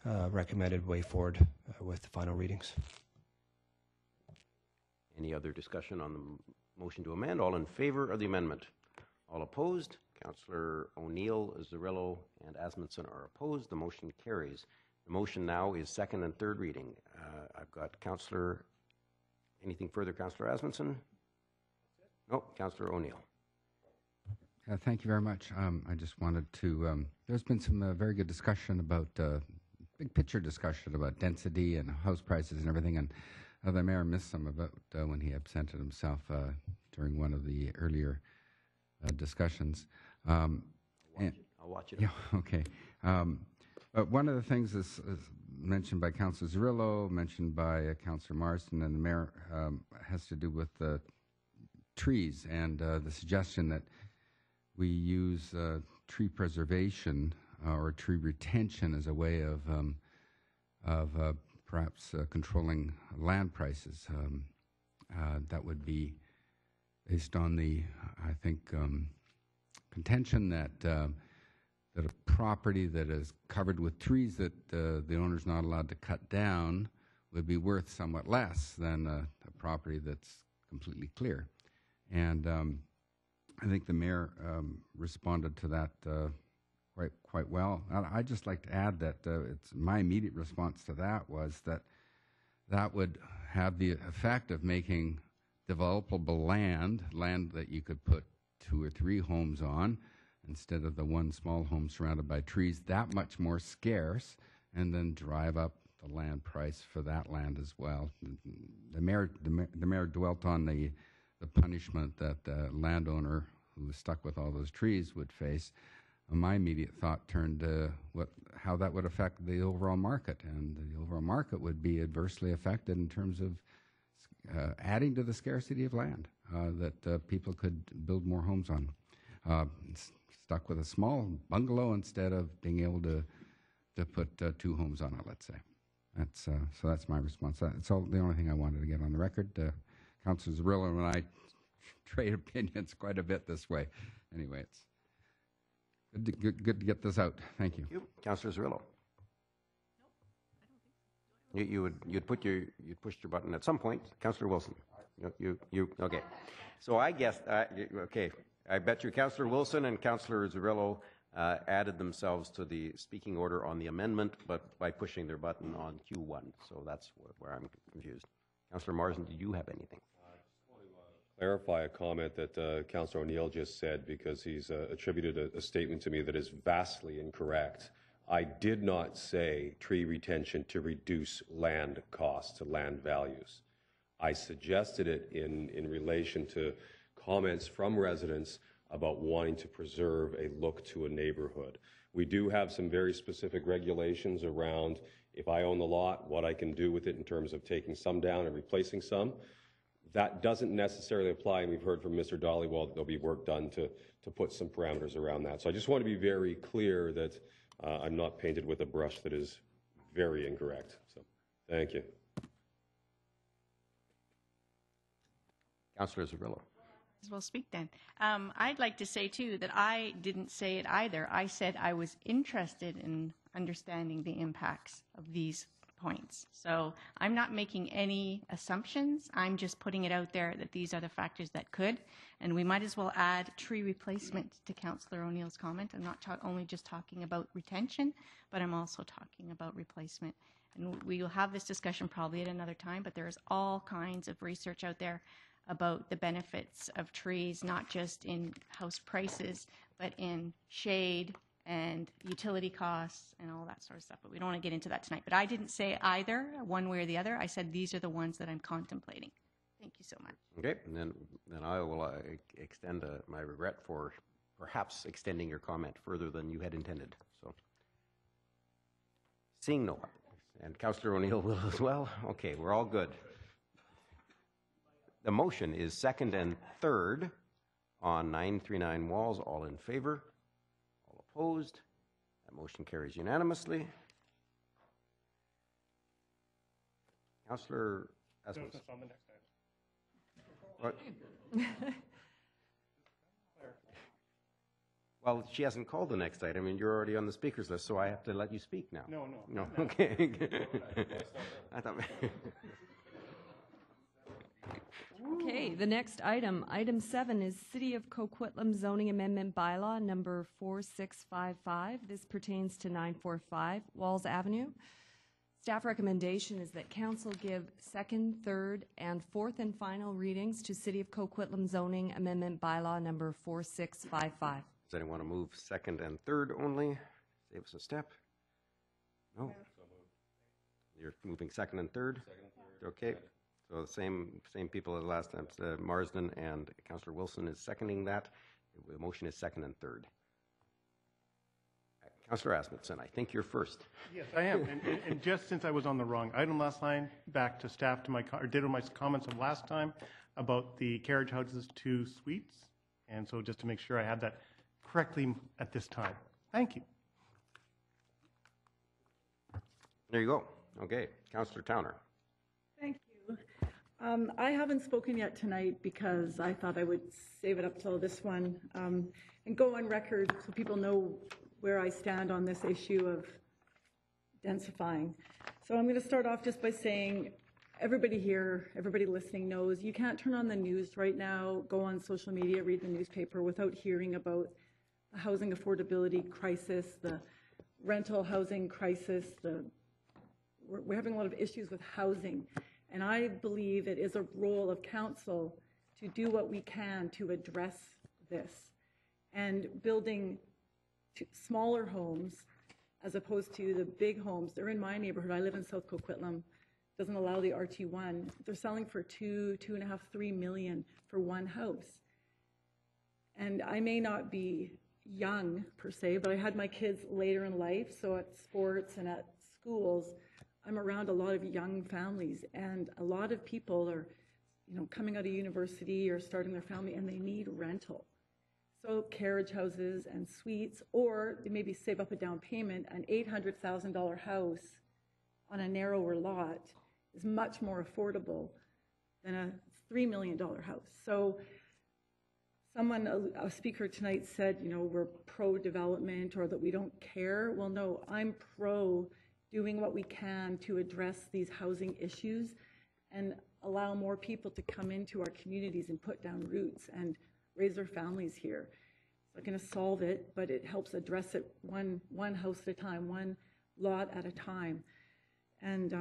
recommended way forward with the final readings. Any other discussion on the motion to amend? All in favor of the amendment? All opposed? Councillor O'Neill, Zerillo, and Asmundson are opposed. The motion carries. The motion now is second and third reading. I've got Councillor. Anything further, Councillor Asmundson? No, Councillor O'Neill. Thank you very much. I just wanted to, there's been some very good discussion about, big picture discussion about density and house prices and everything, and the mayor missed some about when he absented himself during one of the earlier discussions. I'll watch it. Yeah, okay. But one of the things is mentioned by Councillor Zerillo, mentioned by Councillor Marston, and the mayor has to do with the trees and the suggestion that we use tree preservation or tree retention as a way of perhaps controlling land prices. That would be based on the, I think, contention that that a property that is covered with trees that the owner's not allowed to cut down would be worth somewhat less than a property that's completely clear. And I think the mayor responded to that quite well. I'd just like to add that it's my immediate response to that was that would have the effect of making developable land that you could put 2 or 3 homes on instead of the one small home surrounded by trees, that much more scarce, and then drive up the land price for that land as well. The mayor dwelt on the punishment that the landowner who was stuck with all those trees would face. My immediate thought turned to how that would affect the overall market, and the overall market would be adversely affected in terms of adding to the scarcity of land that people could build more homes on. Stuck with a small bungalow instead of being able to put 2 homes on it, let's say. So that's my response. That's the only thing I wanted to get on the record. Councillor Zerillo and I trade opinions quite a bit this way. Anyway, it's good to get this out. Thank you. Councillor Zerillo. You'd pushed your button at some point. Councillor Wilson. You okay. So I guess, okay. I bet you Councillor Wilson and Councillor Zerillo added themselves to the speaking order on the amendment, but by pushing their button on Q1. So that's where I'm confused. Councillor Marsden, did you have anything? I just want to clarify a comment that Councillor O'Neill just said, because he's attributed a statement to me that is vastly incorrect. I did not say tree retention to reduce land costs, to land values. I suggested it in relation to comments from residents about wanting to preserve a look to a neighborhood. We do have some very specific regulations around, if I own the lot, what I can do with it in terms of taking some down and replacing some. That doesn't necessarily apply, and we've heard from Mr. Dollywell that there'll be work done to put some parameters around that. So I just want to be very clear that I'm not painted with a brush that is very incorrect. So thank you. Councillor Zerillo. Well, speak then. I'd like to say, too, that I didn't say it either. I said I was interested in understanding the impacts of these points. So I'm not making any assumptions. I'm just putting it out there that these are the factors that could. And we might as well add tree replacement to Councillor O'Neill's comment. I'm not only just talking about retention, but I'm also talking about replacement. And we will have this discussion probably at another time, but there's all kinds of research out there about the benefits of trees, not just in house prices, but in shade and utility costs and all that sort of stuff. But we don't want to get into that tonight. But I didn't say either, one way or the other. I said these are the ones that I'm contemplating. Thank you so much. Okay, and then I will extend my regret for perhaps extending your comment further than you had intended. So, seeing no one, and Councillor O'Neill will as well. Okay, we're all good. The motion is second and third on 939 Walls. All in favor? All opposed? That motion carries unanimously. Councillor Asmus. That's on the next item. What? Well, she hasn't called the next item, and you're already on the speakers list, so I have to let you speak now. No. Okay. I thought. Okay, the next item, item 7, is City of Coquitlam Zoning Amendment Bylaw number 4655. This pertains to 945 Walls Avenue. Staff recommendation is that council give second, third, and fourth and final readings to City of Coquitlam Zoning Amendment Bylaw number 4655. Does anyone want to move second and third only? Save us a step. No? You're moving second and third? Okay. So the same people as last time. Marsden and Councillor Wilson is seconding that. The motion is second and third. Councillor Asmussen, I think you're first. Yes, I am. And just since I was on the wrong item last time, back to staff to my comments of last time about the carriage houses to suites. And so just to make sure I had that correctly at this time. Thank you. There you go. Okay. Councillor Towner. Thank you. I haven't spoken yet tonight because I thought I would save it up till this one and go on record so people know where I stand on this issue of densifying. So I'm going to start off just by saying everybody here, everybody listening knows you can't turn on the news right now, go on social media, read the newspaper without hearing about the housing affordability crisis, the rental housing crisis. We're having a lot of issues with housing. And I believe it is a role of council to do what we can to address this. And building smaller homes as opposed to the big homes. They're in my neighborhood. I live in South Coquitlam. Doesn't allow the RT1. They're selling for $2.5, $3 million for one house. And I may not be young per se, but I had my kids later in life. So at sports and at schools, I'm around a lot of young families, and a lot of people are, coming out of university or starting their family, and they need rental. So carriage houses and suites, or they maybe save up a down payment. An $800,000 house on a narrower lot is much more affordable than a $3 million house. So a speaker tonight said, we're pro-development or that we don't care. Well, no, I'm pro doing what we can to address these housing issues and allow more people to come into our communities and put down roots and raise their families here. It's not going to solve it, but it helps address it one house at a time, one lot at a time. And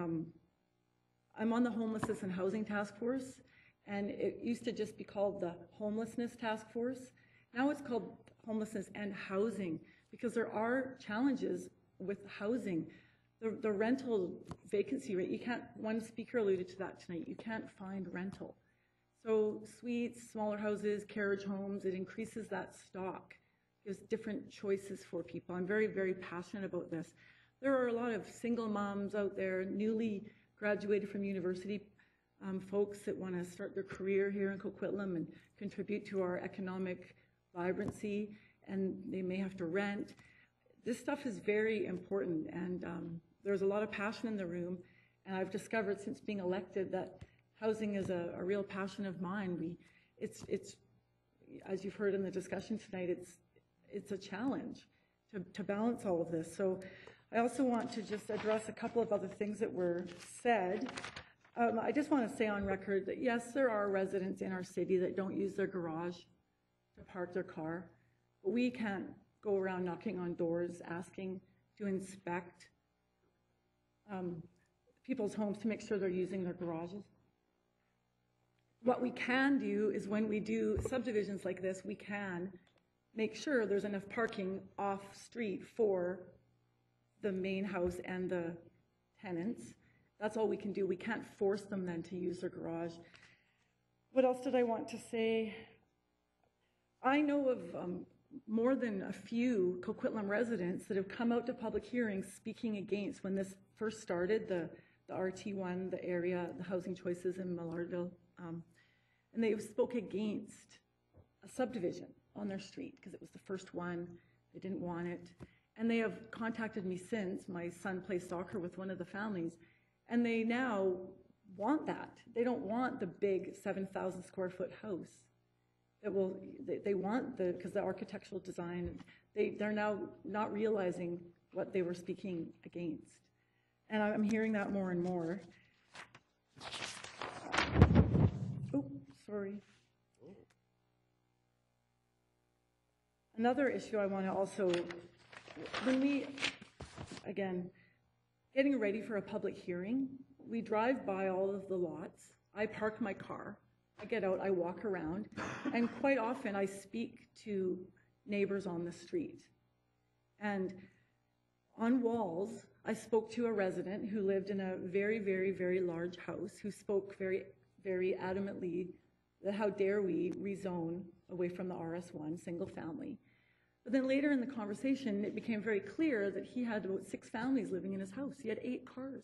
I'm on the Homelessness and Housing Task Force, and it used to just be called the Homelessness Task Force. Now it's called Homelessness and Housing, because there are challenges with housing. The rental vacancy rate, one speaker alluded to that tonight, you can't find rental. So suites, smaller houses, carriage homes, it increases that stock. There's different choices for people. I'm very, very passionate about this. There are a lot of single moms out there, newly graduated from university, folks that want to start their career here in Coquitlam and contribute to our economic vibrancy, and they may have to rent. This stuff is very important, and there's a lot of passion in the room, and I've discovered since being elected that housing is a real passion of mine. It's as you've heard in the discussion tonight, it's a challenge to balance all of this. So I also want to just address a couple of other things that were said. I just want to say on record that yes, there are residents in our city that don't use their garage to park their car, but we can't go around knocking on doors asking to inspect people's homes to make sure they're using their garages. What we can do is when we do subdivisions like this, we can make sure there's enough parking off street for the main house and the tenants. That's all we can do. We can't force them then to use their garage. What else did I want to say? I know of more than a few Coquitlam residents that have come out to public hearings speaking against when this first started, the RT1, the area, the housing choices in Millardville, and they spoke against a subdivision on their street because it was the first one. They didn't want it. And they have contacted me since. My son plays soccer with one of the families, and they now want that. They don't want the big 7,000 square foot house. They want because the architectural design, they're now not realizing what they were speaking against. And I'm hearing that more and more. Oh, sorry. Another issue I want to also, when we, again, getting ready for a public hearing, we drive by all of the lots. I park my car. I get out, I walk around, and quite often I speak to neighbors on the street. And on walls, I spoke to a resident who lived in a very, very, very large house who spoke very, very adamantly that how dare we rezone away from the RS1 single family. But then later in the conversation, it became very clear that he had about 6 families living in his house. He had 8 cars.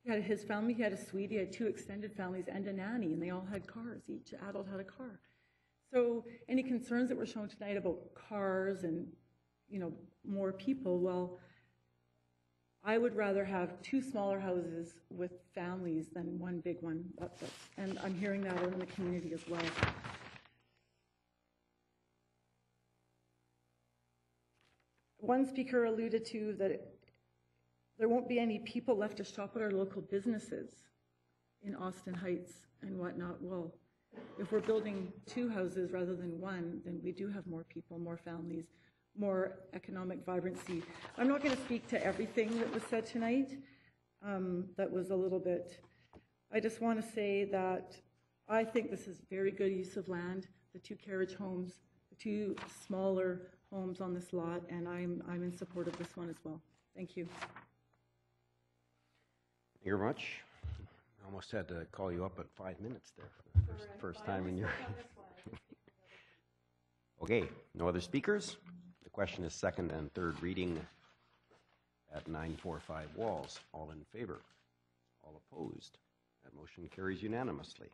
He had his family, he had a suite, he had 2 extended families and a nanny, and they all had cars. Each adult had a car. So any concerns that were shown tonight about cars and, more people, well, I would rather have 2 smaller houses with families than one big one. And I'm hearing that out in the community as well. One speaker alluded to that there won't be any people left to shop at our local businesses. in Austin Heights and whatnot. Well, if we're building 2 houses rather than 1, then we do have more people, more families, more economic vibrancy. I'm not going to speak to everything that was said tonight. That was a little bit, I just want to say that I think this is very good use of land, the 2 carriage homes, the 2 smaller homes on this lot, and I'm in support of this one as well. Thank you. Thank you very much. I almost had to call you up at 5 minutes there for the first time in your... Okay, no other speakers? The question is second and third reading at 945 Walls. All in favor? All opposed? That motion carries unanimously.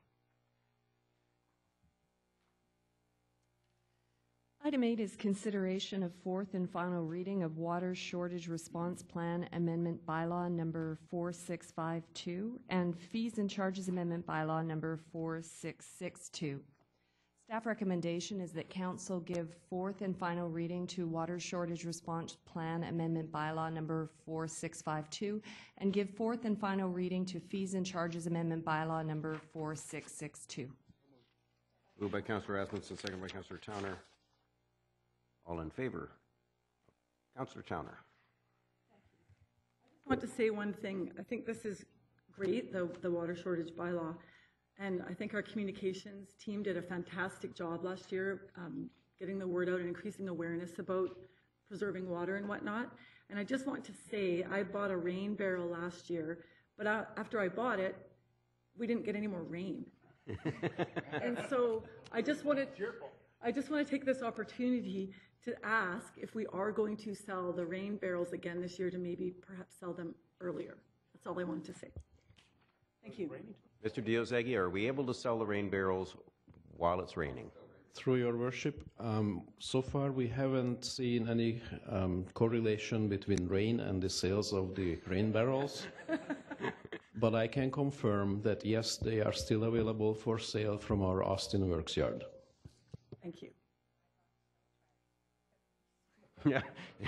Item 8 is consideration of fourth and final reading of Water Shortage Response Plan Amendment Bylaw number 4652 and Fees and Charges Amendment Bylaw number 4662. Staff recommendation is that Council give fourth and final reading to Water Shortage Response Plan Amendment Bylaw number 4652 and give fourth and final reading to Fees and Charges Amendment Bylaw number 4662. Moved by Councillor Asmundson, second by Councillor Towner. All in favor? Councillor Towner. I want to say one thing. I think this is great, the water shortage bylaw, and I think our communications team did a fantastic job last year getting the word out and increasing awareness about preserving water and whatnot. And I just want to say, I bought a rain barrel last year, but after I bought it, we didn't get any more rain. And so I just want to take this opportunity to ask if we are going to sell the rain barrels again this year, to maybe perhaps sell them earlier. That's all I wanted to say. Thank you. Mr. Diozegi, are we able to sell the rain barrels while it's raining? Through your worship, so far we haven't seen any correlation between rain and the sales of the rain barrels. But I can confirm that yes, they are still available for sale from our Austin Works yard. Thank you. Yeah,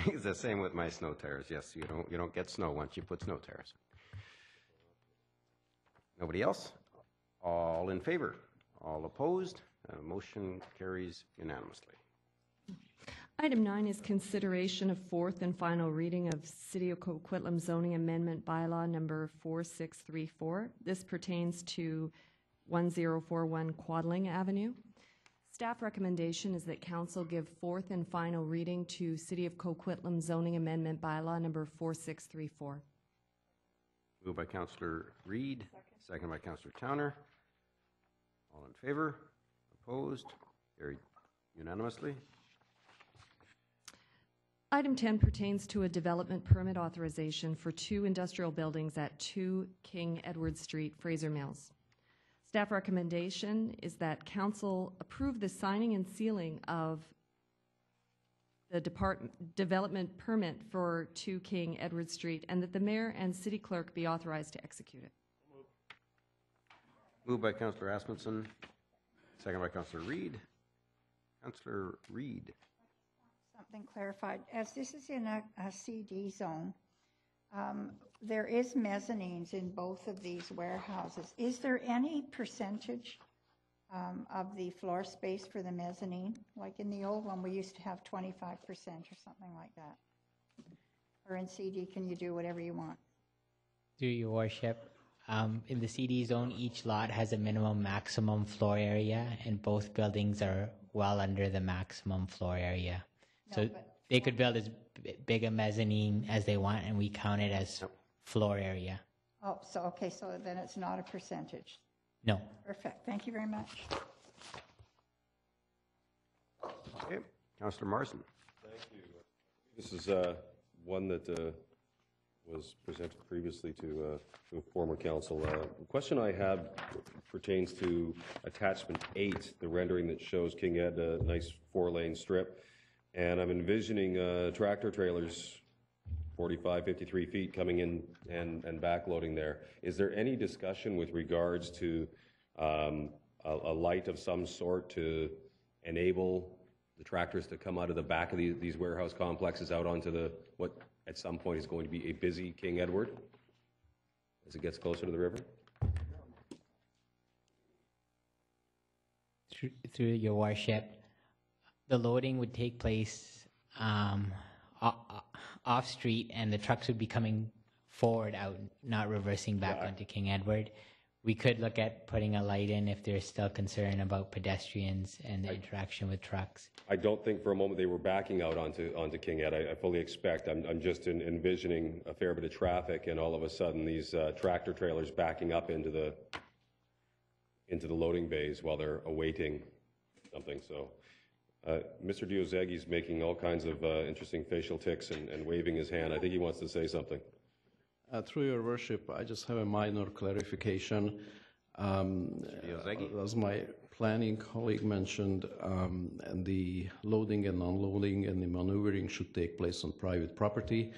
it's the same with my snow tires. Yes, you don't get snow once you put snow tires. Nobody else? All in favor? All opposed? Motion carries unanimously. Item 9 is consideration of fourth and final reading of City of Coquitlam Zoning Amendment Bylaw number 4634. This pertains to 1041 Quadling Avenue. Staff recommendation is that Council give fourth and final reading to City of Coquitlam Zoning Amendment Bylaw number 4634. Moved by Councillor Reid, second by Councillor Towner. All in favor? Opposed? Carried unanimously. Item 10 pertains to a development permit authorization for 2 industrial buildings at 2 King Edward Street, Fraser Mills. Staff recommendation is that Council approve the signing and sealing of the development permit for 2 King Edward Street and that the Mayor and City Clerk be authorized to execute it. Moved by Councillor Asmundson, second by Councillor Reid. Councillor Reid. Something clarified. As this is in a CD zone, there is mezzanines in both of these warehouses. Is there any percentage of the floor space for the mezzanine? Like in the old one, we used to have 25% or something like that. Or in CD, can you do whatever you want? Through your worship, in the CD zone, each lot has a minimum maximum floor area, and both buildings are well under the maximum floor area. So they could build as big a mezzanine as they want, and we count it as floor area. Oh, so, okay, so then it's not a percentage. No. Perfect. Thank you very much. Okay, Councillor Morrison. Thank you. This is one that was presented previously to a former council. The question I have pertains to attachment 8, the rendering that shows King Ed, a nice 4-lane strip. And I'm envisioning tractor trailers 45, 53 feet coming in and backloading there. Is there any discussion with regards to a light of some sort to enable the tractors to come out of the back of these warehouse complexes out onto what at some point is going to be a busy King Edward as it gets closer to the river? through your worship, the loading would take place off street, and the trucks would be coming forward out, not reversing back onto King Edward. We could look at putting a light in if there's still concern about pedestrians and the interaction with trucks. I don't think for a moment they were backing out onto King Ed. I fully expect. I'm just envisioning a fair bit of traffic, and all of a sudden these tractor trailers backing up into the loading bays while they're awaiting something. So, Mr. Diozegi's making all kinds of interesting facial tics and waving his hand. I think he wants to say something. Through your worship, I just have a minor clarification. As my planning colleague mentioned, and the loading and unloading and the maneuvering should take place on private property.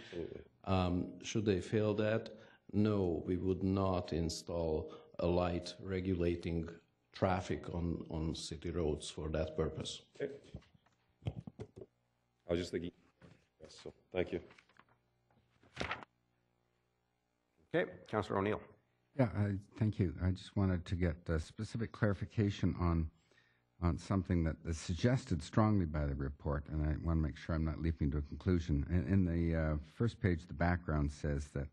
Should they fail that? No, we would not install a light regulating traffic on city roads for that purpose. Okay. I was just thinking, yes, so thank you. Okay, Councillor O'Neill. Yeah, thank you. I just wanted to get specific clarification on something that is suggested strongly by the report, and I want to make sure I'm not leaping to a conclusion. In the first page, the background says that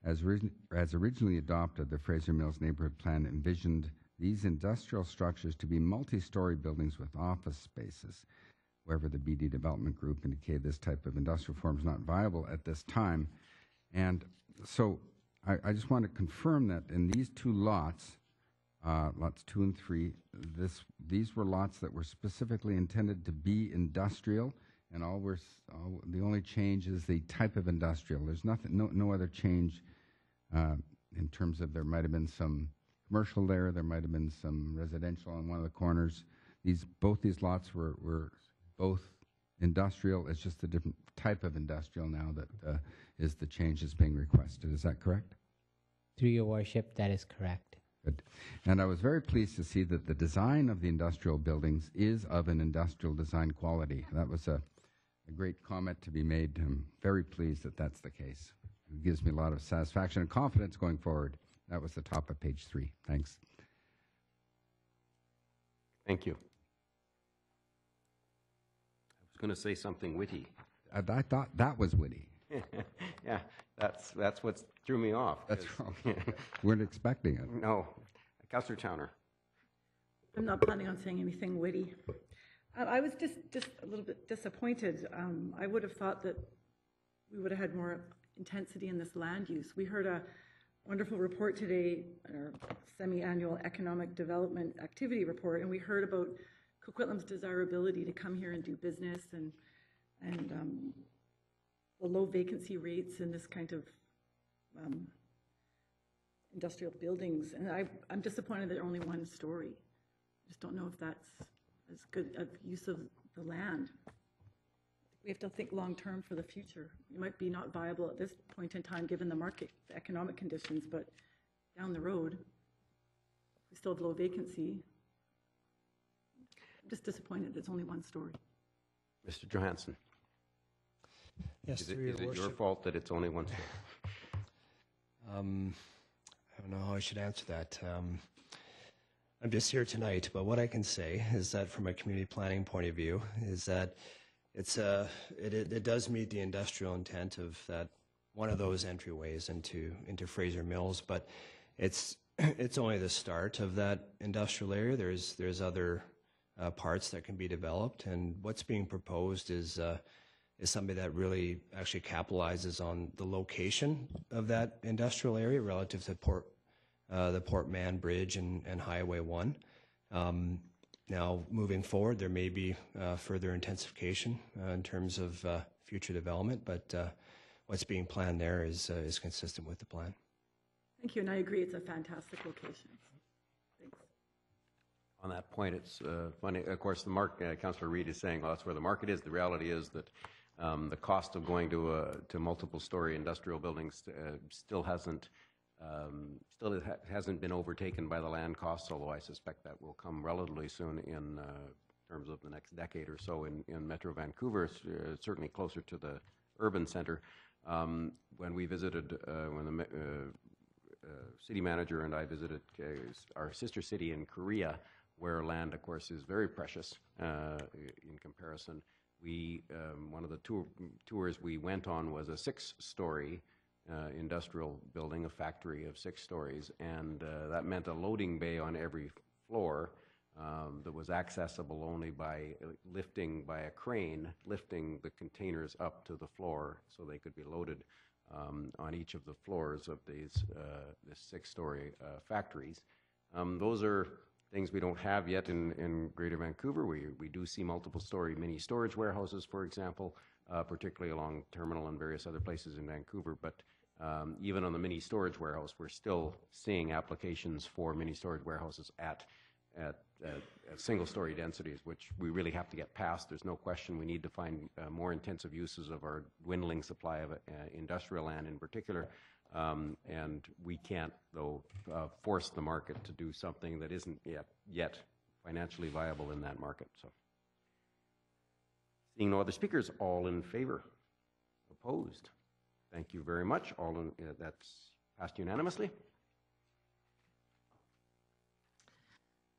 as originally adopted, the Fraser Mills Neighborhood Plan envisioned these industrial structures to be multi-story buildings with office spaces. However, the BD Development Group indicated this type of industrial form is not viable at this time. And so I just want to confirm that in these two lots, lots 2 and 3, these were lots that were specifically intended to be industrial, and the only change is the type of industrial. There's no other change in terms of there might have been some commercial there might have been some residential on one of the corners. Both these lots were both industrial. It's just a different type of industrial now that is the change that's being requested. Is that correct? Through your worship, that is correct. Good. And I was very pleased to see that the design of the industrial buildings is of an industrial design quality. That was a great comment to be made. I'm very pleased that that's the case. It gives me a lot of satisfaction and confidence going forward. That was the top of page 3. Thanks. Thank you. I was going to say something witty. I thought that was witty. Yeah, that's what threw me off. That's wrong. Weren't expecting it. No. Councillor Towner. I'm not planning on saying anything witty. I was just a little bit disappointed. I would have thought that we would have had more intensity in this land use. We heard a wonderful report today, our semi-annual economic development activity report, and we heard about Coquitlam's desirability to come here and do business and the low vacancy rates in this kind of industrial buildings. And I'm disappointed that they're only one story. I just don't know if that's as good a use of the land. We have to think long-term for the future. It might be not viable at this point in time given the market, the economic conditions, but down the road, we still have low vacancy. I'm just disappointed it's only one story. Mr. Johansson. Yes, Is it your fault that it's only one story? I don't know how I should answer that. I'm just here tonight, but what I can say is that from a community planning point of view is that it does meet the industrial intent of that one of those entryways into Fraser Mills, but it's only the start of that industrial area. There's other parts that can be developed, and what's being proposed is something that really actually capitalizes on the location of that industrial area relative to the Port Mann Bridge and Highway 1. Now, moving forward, there may be further intensification in terms of future development, but what's being planned there is consistent with the plan. Thank you, and I agree it's a fantastic location. Thanks. On that point, it's funny. Of course, Councillor Reid is saying, well, that's where the market is. The reality is that the cost of going to multiple-story industrial buildings still hasn't been overtaken by the land costs, although I suspect that will come relatively soon in terms of the next decade or so in Metro Vancouver, certainly closer to the urban center. When we visited, when the city manager and I visited our sister city in Korea, where land, of course, is very precious in comparison. One of the tours we went on was a 6-story industrial building, a factory of 6 stories, and that meant a loading bay on every floor that was accessible only by a crane, lifting the containers up to the floor so they could be loaded on each of the floors of these 6-story factories. Those are things we don't have yet in Greater Vancouver. We do see multiple-story mini storage warehouses, for example, particularly along Terminal and various other places in Vancouver. But even on the mini storage warehouse, we're still seeing applications for mini storage warehouses at single-story densities, which we really have to get past. There's no question we need to find more intensive uses of our dwindling supply of industrial land in particular. And we can't, though, force the market to do something that isn't yet financially viable in that market. So, seeing no other speakers, all in favor? Opposed? Thank you very much. That's passed unanimously.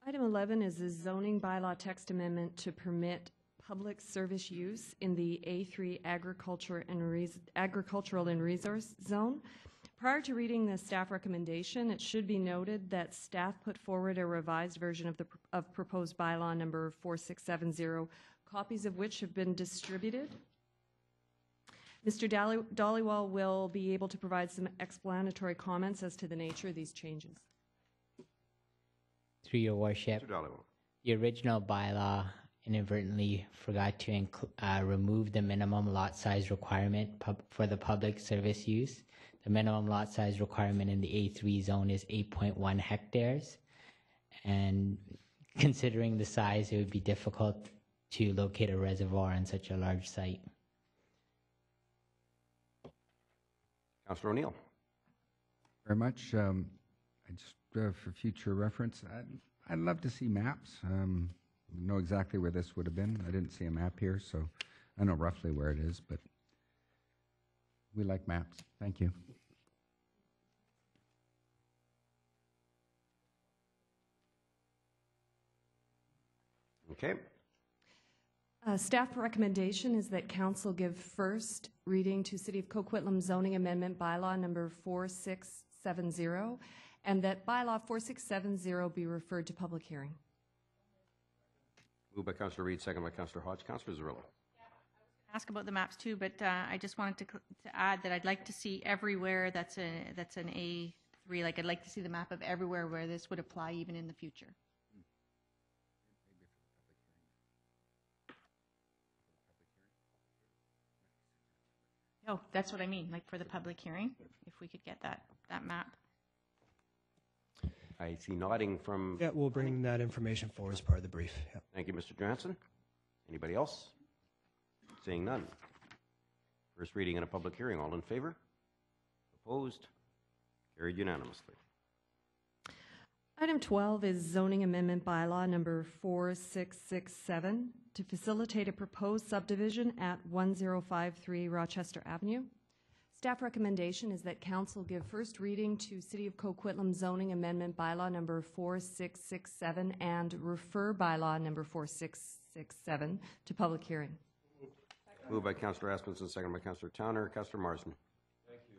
Item 11 is a zoning bylaw text amendment to permit public service use in the A3 agricultural and resource zone. Prior to reading the staff recommendation, it should be noted that staff put forward a revised version of proposed bylaw number 4670, copies of which have been distributed. Mr. Dhaliwal will be able to provide some explanatory comments as to the nature of these changes. Through your worship, the original bylaw inadvertently forgot to remove the minimum lot size requirement for the public service use. The minimum lot size requirement in the A3 zone is 8.1 hectares. And considering the size, it would be difficult to locate a reservoir on such a large site. Councillor O'Neill. Very much. I just for future reference, I'd love to see maps. Know exactly where this would have been. I didn't see a map here, so I know roughly where it is, but we like maps. Thank you. Okay. Staff recommendation is that council give first reading to City of Coquitlam zoning amendment bylaw number 4670, and that bylaw 4670 be referred to public hearing. Moved by Councillor Reid, second by Councillor Hodge. Councillor Zarrillo. Ask about the maps too, but I just wanted to add that I'd like to see everywhere that's an A3. Like I'd like to see the map of everywhere where this would apply, even in the future. Oh, that's what I mean. Like for the public hearing, if we could get that map. I see nodding from... Yeah, we'll bring that information forward as part of the brief. Yep. Thank you, Mr. Johnson. Anybody else? Seeing none. First reading in a public hearing. All in favor? Opposed? Carried unanimously. Item 12 is zoning amendment bylaw number 4667 to facilitate a proposed subdivision at 1053 Rochester Avenue. Staff recommendation is that council give first reading to City of Coquitlam zoning amendment bylaw number 4667 and refer bylaw number 4667 to public hearing. Moved by Councillor Aspenson, second by Councillor Towner. Councillor Marsden. Thank you.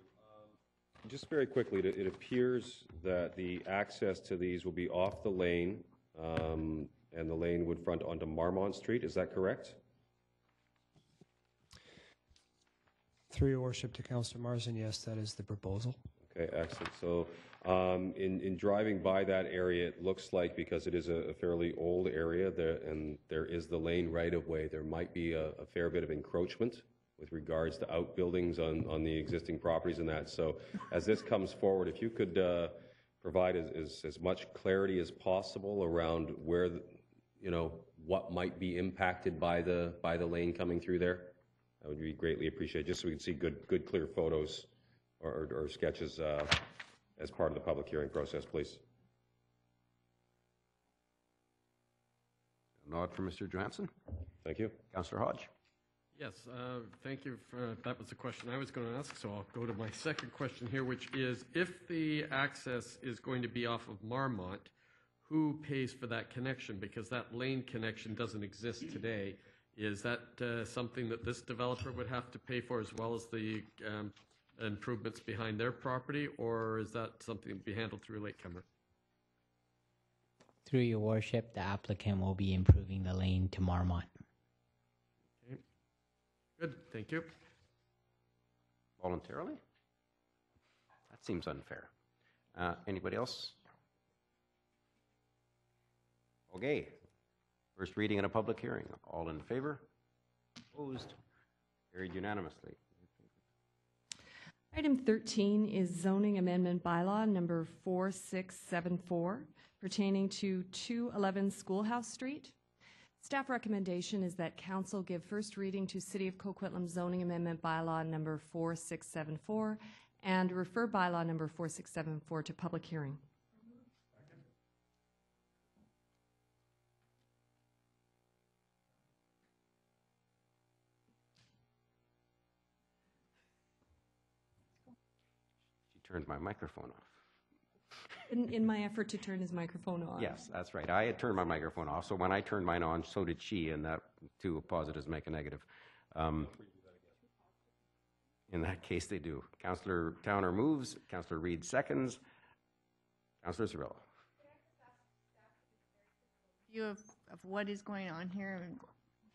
Just very quickly, it appears that the access to these will be off the lane, and the lane would front onto Marmont Street. Is that correct? Through your worship to Councillor Marsden, yes, that is the proposal. Okay, excellent. So in driving by that area, it looks like, because it is a fairly old area and there is the lane right-of-way, there might be a fair bit of encroachment with regards to outbuildings on the existing properties and that. So as this comes forward, if you could provide as much clarity as possible around where, what might be impacted by the lane coming through there, that would be greatly appreciated, just so we can see good clear photos or sketches as part of the public hearing process, please. A nod from Mr. Johansson. Thank you. Councillor Hodge. Yes, thank you. That was the question I was going to ask, so I'll go to my second question here, which is, if the access is going to be off of Marmont, who pays for that connection? Because that lane connection doesn't exist today. Is that something that this developer would have to pay for as well as the improvements behind their property, or is that something to be handled through latecomer? Through your worship, the applicant will be improving the lane to Marmont. Okay. Good, thank you. Voluntarily? That seems unfair. Anybody else? Okay. First reading and a public hearing. All in favor? Opposed? Carried unanimously. Item 13 is zoning amendment bylaw number 4674 pertaining to 211 Schoolhouse Street. Staff recommendation is that council give first reading to City of Coquitlam zoning amendment bylaw number 4674 and refer bylaw number 4674 to public hearing. Turned my microphone off. In my effort to turn his microphone on. Yes, that's right. I had turned my microphone off, so when I turned mine on, so did she, and that two positives make a negative. In that case, they do. Councillor Towner moves, Councillor Reid seconds. Councillor Cirillo. View of what is going on here, and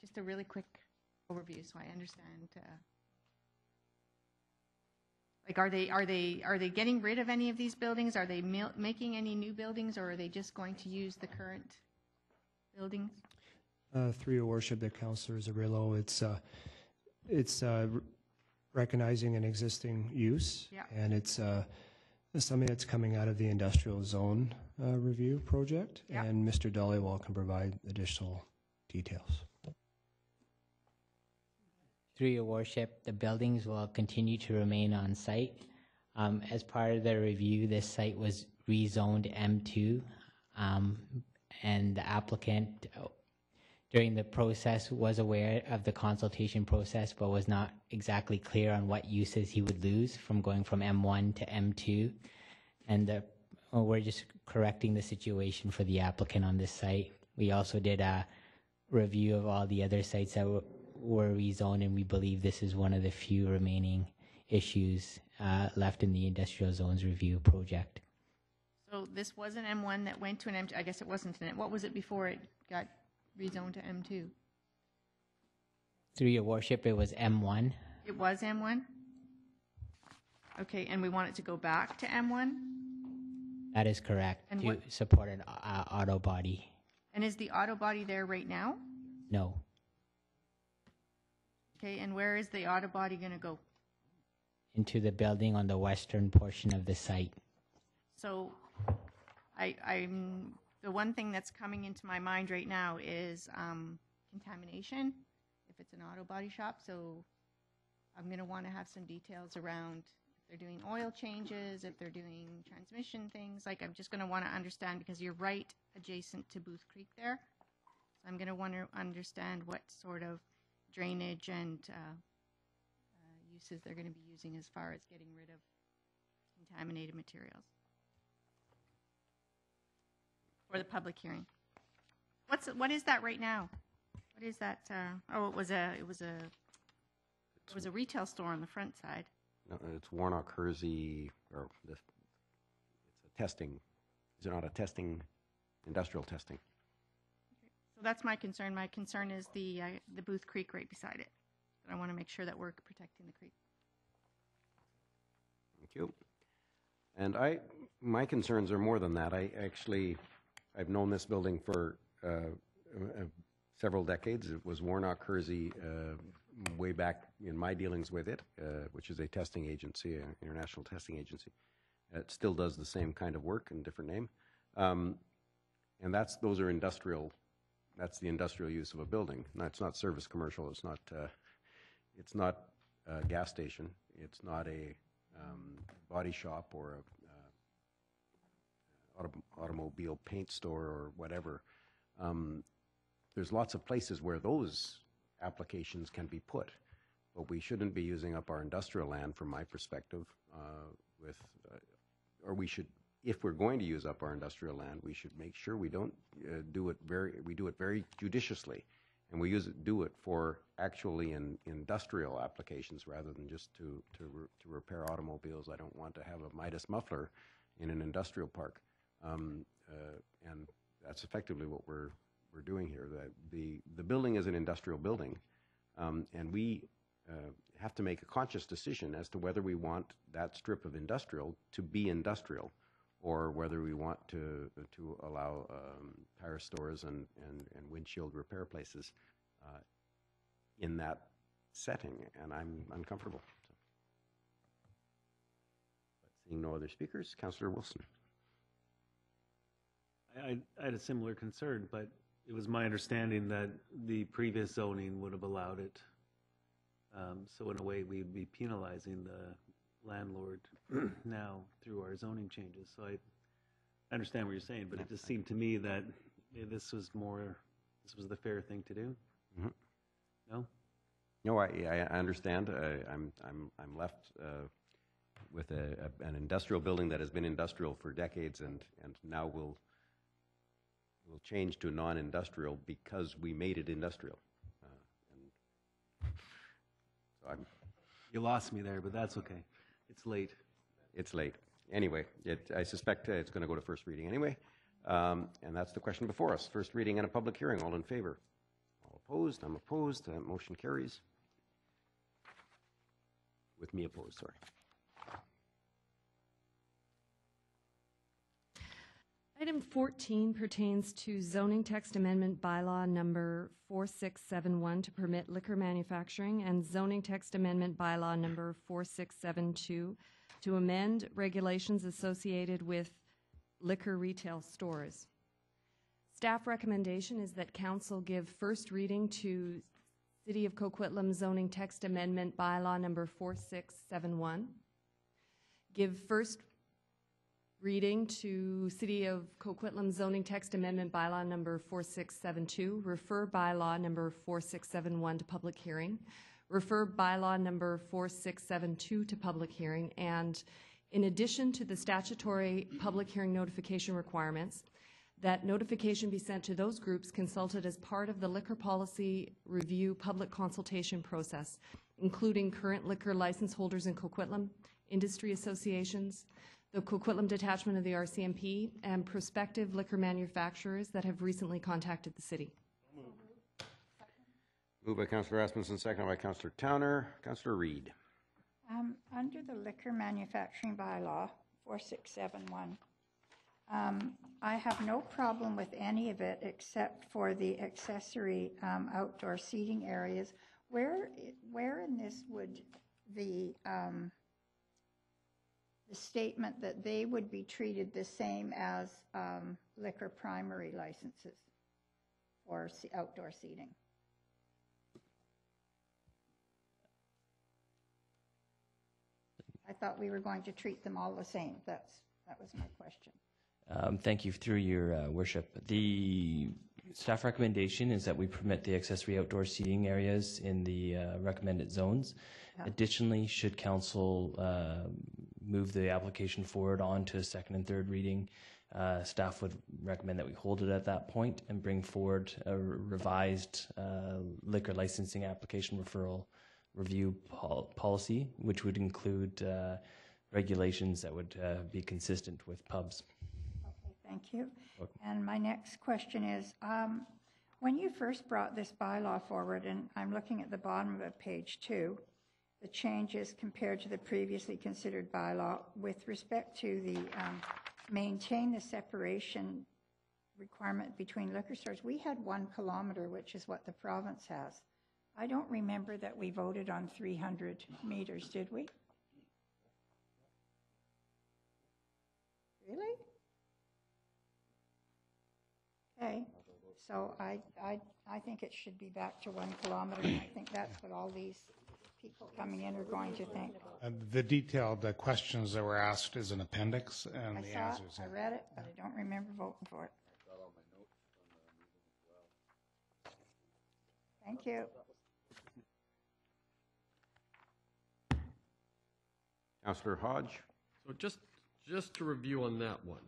just a really quick overview so I understand. Like, are they getting rid of any of these buildings? Are they making any new buildings, or are they just going to use the current buildings? Through your worship, the Councillor Cirillo, it's recognizing an existing use, yeah. And it's something that's coming out of the industrial zone review project, yeah. And Mr. Dhaliwal can provide additional details. Through your worship, the buildings will continue to remain on site. As part of the review, this site was rezoned M2, and the applicant during the process was aware of the consultation process, but was not exactly clear on what uses he would lose from going from M1 to M2. And we're just correcting the situation for the applicant on this site. We also did a review of all the other sites that were rezoned, and we believe this is one of the few remaining issues left in the industrial zones review project. So this was an M1 that went to an M2. I guess it wasn't an M. What was it before it got rezoned to M2? Through your worship, it was M1. It was M1? Okay, and we want it to go back to M1? That is correct, and to support an auto body. And is the auto body there right now? No. Okay, and where is the auto body going to go? Into the building on the western portion of the site. So I'm the one thing that's coming into my mind right now is contamination, if it's an auto body shop. So I'm going to want to have some details around if they're doing oil changes, if they're doing transmission things. Like, I'm just going to want to understand, because you're right adjacent to Booth Creek there. So I'm going to want to understand what sort of drainage and uses they're going to be using as far as getting rid of contaminated materials for the public hearing. What is that right now? What is that? Oh, it was a retail store on the front side. No, it's Warnock Hersey, or it's a testing. Is it not a testing, industrial testing? So that's my concern. My concern is the Booth Creek right beside it. But I want to make sure that we're protecting the creek. Thank you. And my concerns are more than that. I've known this building for several decades. It was Warnock Hersey way back in my dealings with it, which is a testing agency, an international testing agency. It still does the same kind of work in a different name. And those are industrial. That's the industrial use of a building. No, it's not service commercial. It's not a gas station. It's not a body shop or a automobile paint store or whatever. There's lots of places where those applications can be put, but we shouldn't be using up our industrial land, from my perspective, or we should if we're going to use up our industrial land, we should make sure we don't do it very judiciously, and we do it for actually in industrial applications rather than just to repair automobiles. I don't want to have a Midas muffler in an industrial park, and that's effectively what we're doing here. The building is an industrial building, and we have to make a conscious decision as to whether we want that strip of industrial to be industrial, or whether we want to allow tire stores and windshield repair places in that setting, and I'm uncomfortable. So. But seeing no other speakers, Councillor Wilson. I had a similar concern, but it was my understanding that the previous zoning would have allowed it. So in a way, we'd be penalizing the landlord now through our zoning changes. So I understand what you're saying, but it just seemed to me that this was the fair thing to do. Mm-hmm. No? No, I understand. I'm left with an industrial building that has been industrial for decades, and now will change to non-industrial because we made it industrial. So you lost me there, but that's okay. It's late. It's late. Anyway, I suspect it's going to go to first reading anyway, and that's the question before us. First reading and a public hearing. All in favor? All opposed? I'm opposed. Motion carries. With me opposed, sorry. Item 14 pertains to zoning text amendment bylaw number 4671 to permit liquor manufacturing, and zoning text amendment bylaw number 4672 to amend regulations associated with liquor retail stores. Staff recommendation is that council give first reading to City of Coquitlam zoning text amendment bylaw number 4671. Give first reading to City of Coquitlam zoning text amendment bylaw number 4672. Refer bylaw number 4671 to public hearing. Refer bylaw number 4672 to public hearing. And in addition to the statutory public hearing notification requirements, that notification be sent to those groups consulted as part of the liquor policy review public consultation process, including current liquor license holders in Coquitlam, industry associations, the Coquitlam detachment of the RCMP, and prospective liquor manufacturers that have recently contacted the city. Moved by Councillor Rasmussen, seconded by Councillor Towner. Councillor Reid. Under the liquor manufacturing bylaw 4671, I have no problem with any of it except for the accessory outdoor seating areas. Where in this would the statement that they would be treated the same as liquor primary licenses for outdoor seating? I thought we were going to treat them all the same. That was my question. Thank you. Through your worship, the staff recommendation is that we permit the accessory outdoor seating areas in the recommended zones. Yeah. Additionally, should council move the application forward on to second and third reading, staff would recommend that we hold it at that point and bring forward a revised liquor licensing application referral review policy, which would include regulations that would be consistent with pubs. Okay, thank you. Welcome. And my next question is, when you first brought this bylaw forward, and I'm looking at the bottom of page 2, the changes compared to the previously considered bylaw with respect to the maintain the separation requirement between liquor stores, we had 1 kilometer, which is what the province has. I don't remember that we voted on 300 meters, did we? Really? Okay, so I think it should be back to 1 kilometer, and I think that's what all these people coming in are going to think. The detailed questions that were asked is an appendix, and the answers. I read it, but I don't remember voting for it. Thank you. Councillor Hodge. So just Just to review on that one,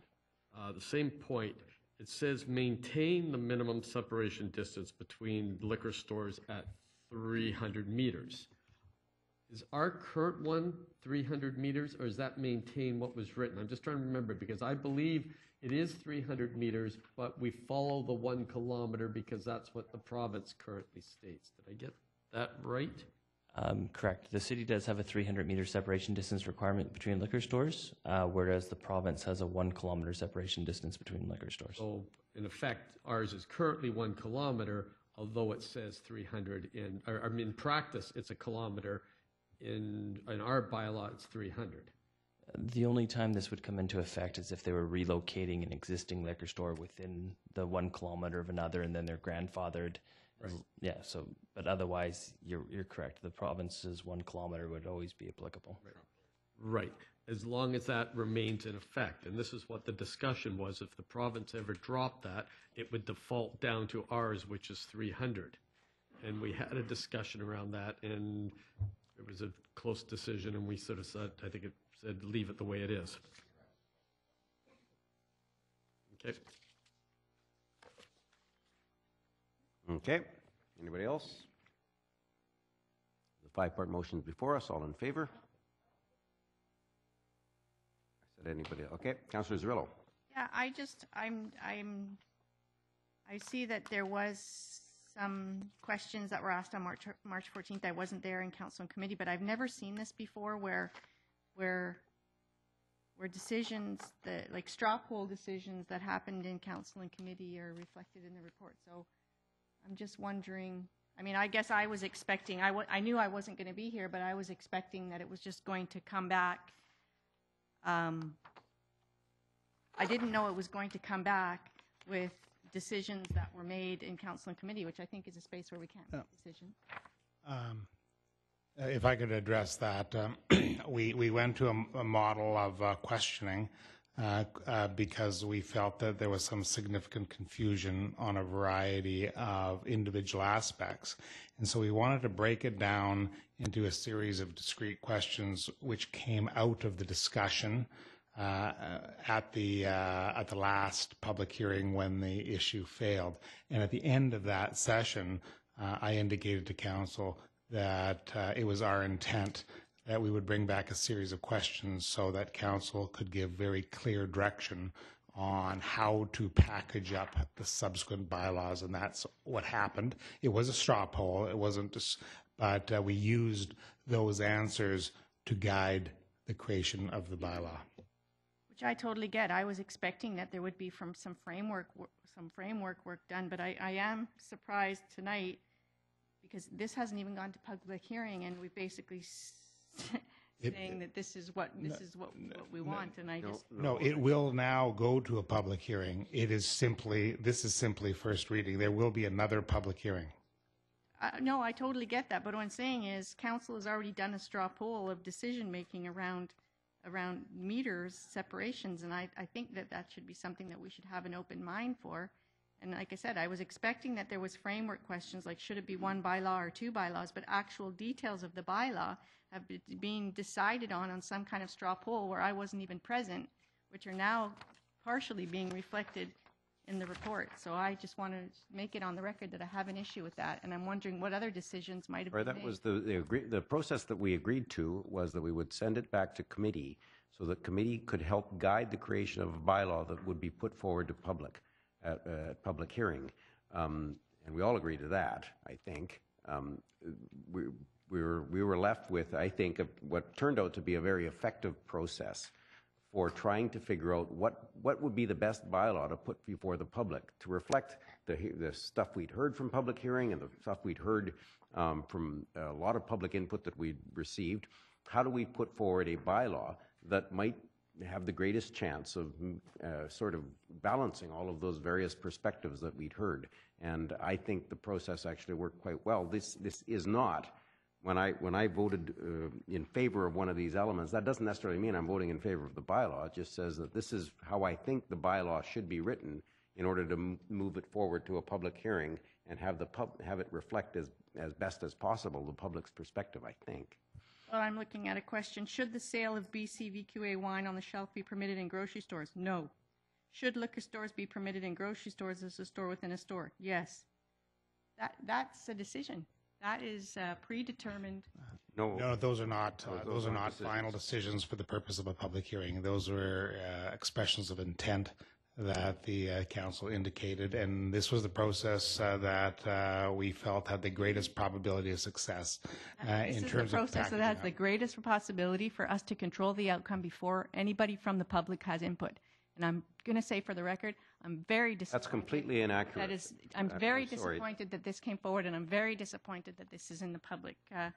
the same point, it says maintain the minimum separation distance between liquor stores at 300 meters. Is our current one 300 meters, or is that maintain what was written? I'm just trying to remember, because I believe it is 300 meters, but we follow the 1 kilometer because that's what the province currently states. Did I get that right? Correct. The city does have a 300-meter separation distance requirement between liquor stores, whereas the province has a 1 kilometer separation distance between liquor stores. So, in effect, ours is currently 1 kilometer, although it says 300 in practice, it's a kilometer. In our bylaw, it's 300. The only time this would come into effect is if they were relocating an existing liquor store within the 1 kilometer of another, and then they're grandfathered. Right. Yeah. So, but otherwise, you're correct. The province's 1 kilometer would always be applicable. Right. As long as that remains in effect. And this is what the discussion was. If the province ever dropped that, it would default down to ours, which is 300. And we had a discussion around that, and it was a close decision, and we sort of said, I think it said, leave it the way it is. Okay. Okay. Anybody else? The 5-part motion is before us. All in favor? I said anybody. Okay. Councillor Zerillo. Yeah, I see that there was some questions that were asked on March 14th. I wasn't there in council and committee, but I've never seen this before where decisions that, like straw poll decisions that happened in council and committee, are reflected in the report. So I'm just wondering, I mean, I guess I was expecting, I knew I wasn't going to be here, but I was expecting that it was just going to come back. I didn't know it was going to come back with decisions that were made in council and committee, which I think is a space where we can't make decisions. If I could address that, we went to a model of questioning because we felt that there was some significant confusion on a variety of individual aspects. And so we wanted to break it down into a series of discrete questions which came out of the discussion at the last public hearing when the issue failed. And at the end of that session, I indicated to council that it was our intent that we would bring back a series of questions so that council could give very clear direction on how to package up the subsequent bylaws, and that's what happened. It was a straw poll, it wasn't just, but we used those answers to guide the creation of the bylaw. Which I totally get. I was expecting that there would be some framework work done, but I am surprised tonight because this hasn't even gone to public hearing, and we basically saying that this is what we want, and I just no. It will now go to a public hearing. This is simply first reading. There will be another public hearing. No, I totally get that. But what I'm saying is, council has already done a straw poll of decision making around meters separations, and I think that should be something that we should have an open mind for. And like I said, I was expecting that there was framework questions like should it be 1 bylaw or 2 bylaws, but actual details of the bylaw have been decided on some kind of straw poll where I wasn't even present, which are now partially being reflected in the report. So I just want to make it on the record that I have an issue with that, and I'm wondering what other decisions might have been made. That was the process that we agreed to, was that we would send it back to committee so that committee could help guide the creation of a bylaw that would be put forward to public at public hearing. And we all agreed to that, I think. We were left with, I think, what turned out to be a very effective process for trying to figure out what would be the best bylaw to put before the public to reflect the stuff we'd heard from public hearing and the stuff we'd heard from a lot of public input that we'd received. How do we put forward a bylaw that might have the greatest chance of sort of balancing all of those various perspectives that we'd heard? And I think the process actually worked quite well. This is not, when I voted in favor of one of these elements, that doesn't necessarily mean I'm voting in favor of the bylaw. It just says that this is how I think the bylaw should be written in order to move it forward to a public hearing and have it reflect as best as possible the public's perspective, I think. Well, I'm looking at a question. Should the sale of BCVQA wine on the shelf be permitted in grocery stores? No. Should liquor stores be permitted in grocery stores as a store within a store? Yes. That's a decision. That is predetermined. No, those are not those aren't final decisions for the purpose of a public hearing. Those were expressions of intent that the council indicated, and this was the process that we felt had the greatest probability of success in terms of This is the process that has the greatest possibility for us to control the outcome before anybody from the public has input. And I'm going to say for the record, I'm very disappointed. That's completely inaccurate. That is, I'm very sorry. disappointed that this came forward, and I'm very disappointed that this is in the public, that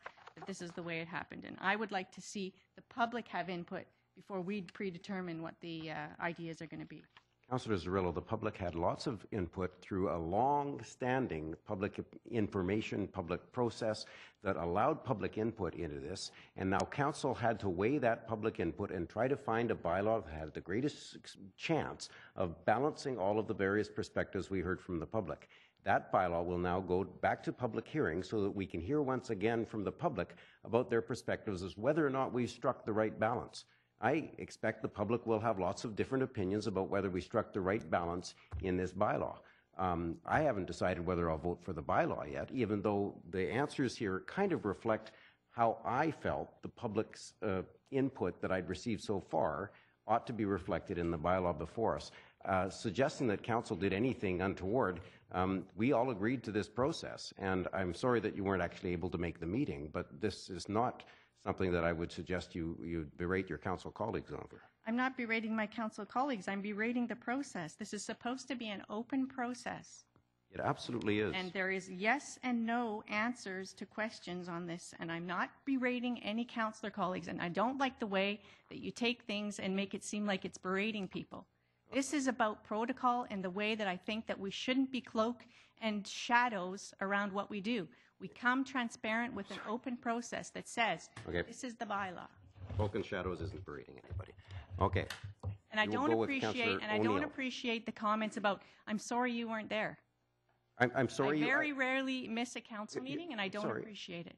this is the way it happened. And I would like to see the public have input before we predetermine what the ideas are going to be. Councillor Zarrillo, the public had lots of input through a long-standing public information, public process that allowed public input into this, and now council had to weigh that public input and try to find a bylaw that had the greatest chance of balancing all of the various perspectives we heard from the public. That bylaw will now go back to public hearing so that we can hear once again from the public about their perspectives as whether or not we've struck the right balance. I expect the public will have lots of different opinions about whether we struck the right balance in this bylaw. I haven't decided whether I'll vote for the bylaw yet, even though the answers here kind of reflect how I felt the public's input that I'd received so far ought to be reflected in the bylaw before us. Suggesting that council did anything untoward, we all agreed to this process, and I'm sorry that you weren't actually able to make the meeting, but this is not something that I would suggest you berate your council colleagues over. I'm not berating my council colleagues. I'm berating the process. This is supposed to be an open process. It absolutely is. And there is yes and no answers to questions on this, and I'm not berating any councillor colleagues, and I don't like the way that you take things and make it seem like it's berating people. This is about protocol and the way that I think that we shouldn't be cloak and shadows around what we do. We come transparent with an open process that says, this is the bylaw. Cloak and shadows isn't berating anybody. Okay. And I don't appreciate the comments about, I'm sorry you weren't there. I'm sorry. I very rarely miss a council meeting, and I don't appreciate it.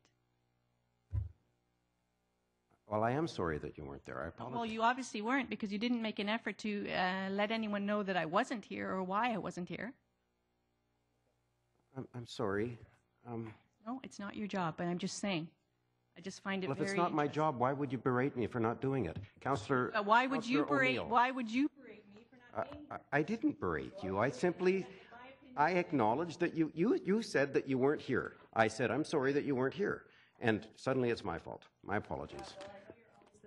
Well, I am sorry that you weren't there. I apologize. Well, you obviously weren't, because you didn't make an effort to let anyone know that I wasn't here or why I wasn't here. I'm sorry. No, it's not your job, but I'm just saying. I just find it very. Well, if it's not my job, why would you berate me for not doing it, Councillor? Why would you berate me for not being here? I didn't berate you. I acknowledged that you said that you weren't here. I said I'm sorry that you weren't here, and suddenly it's my fault. My apologies.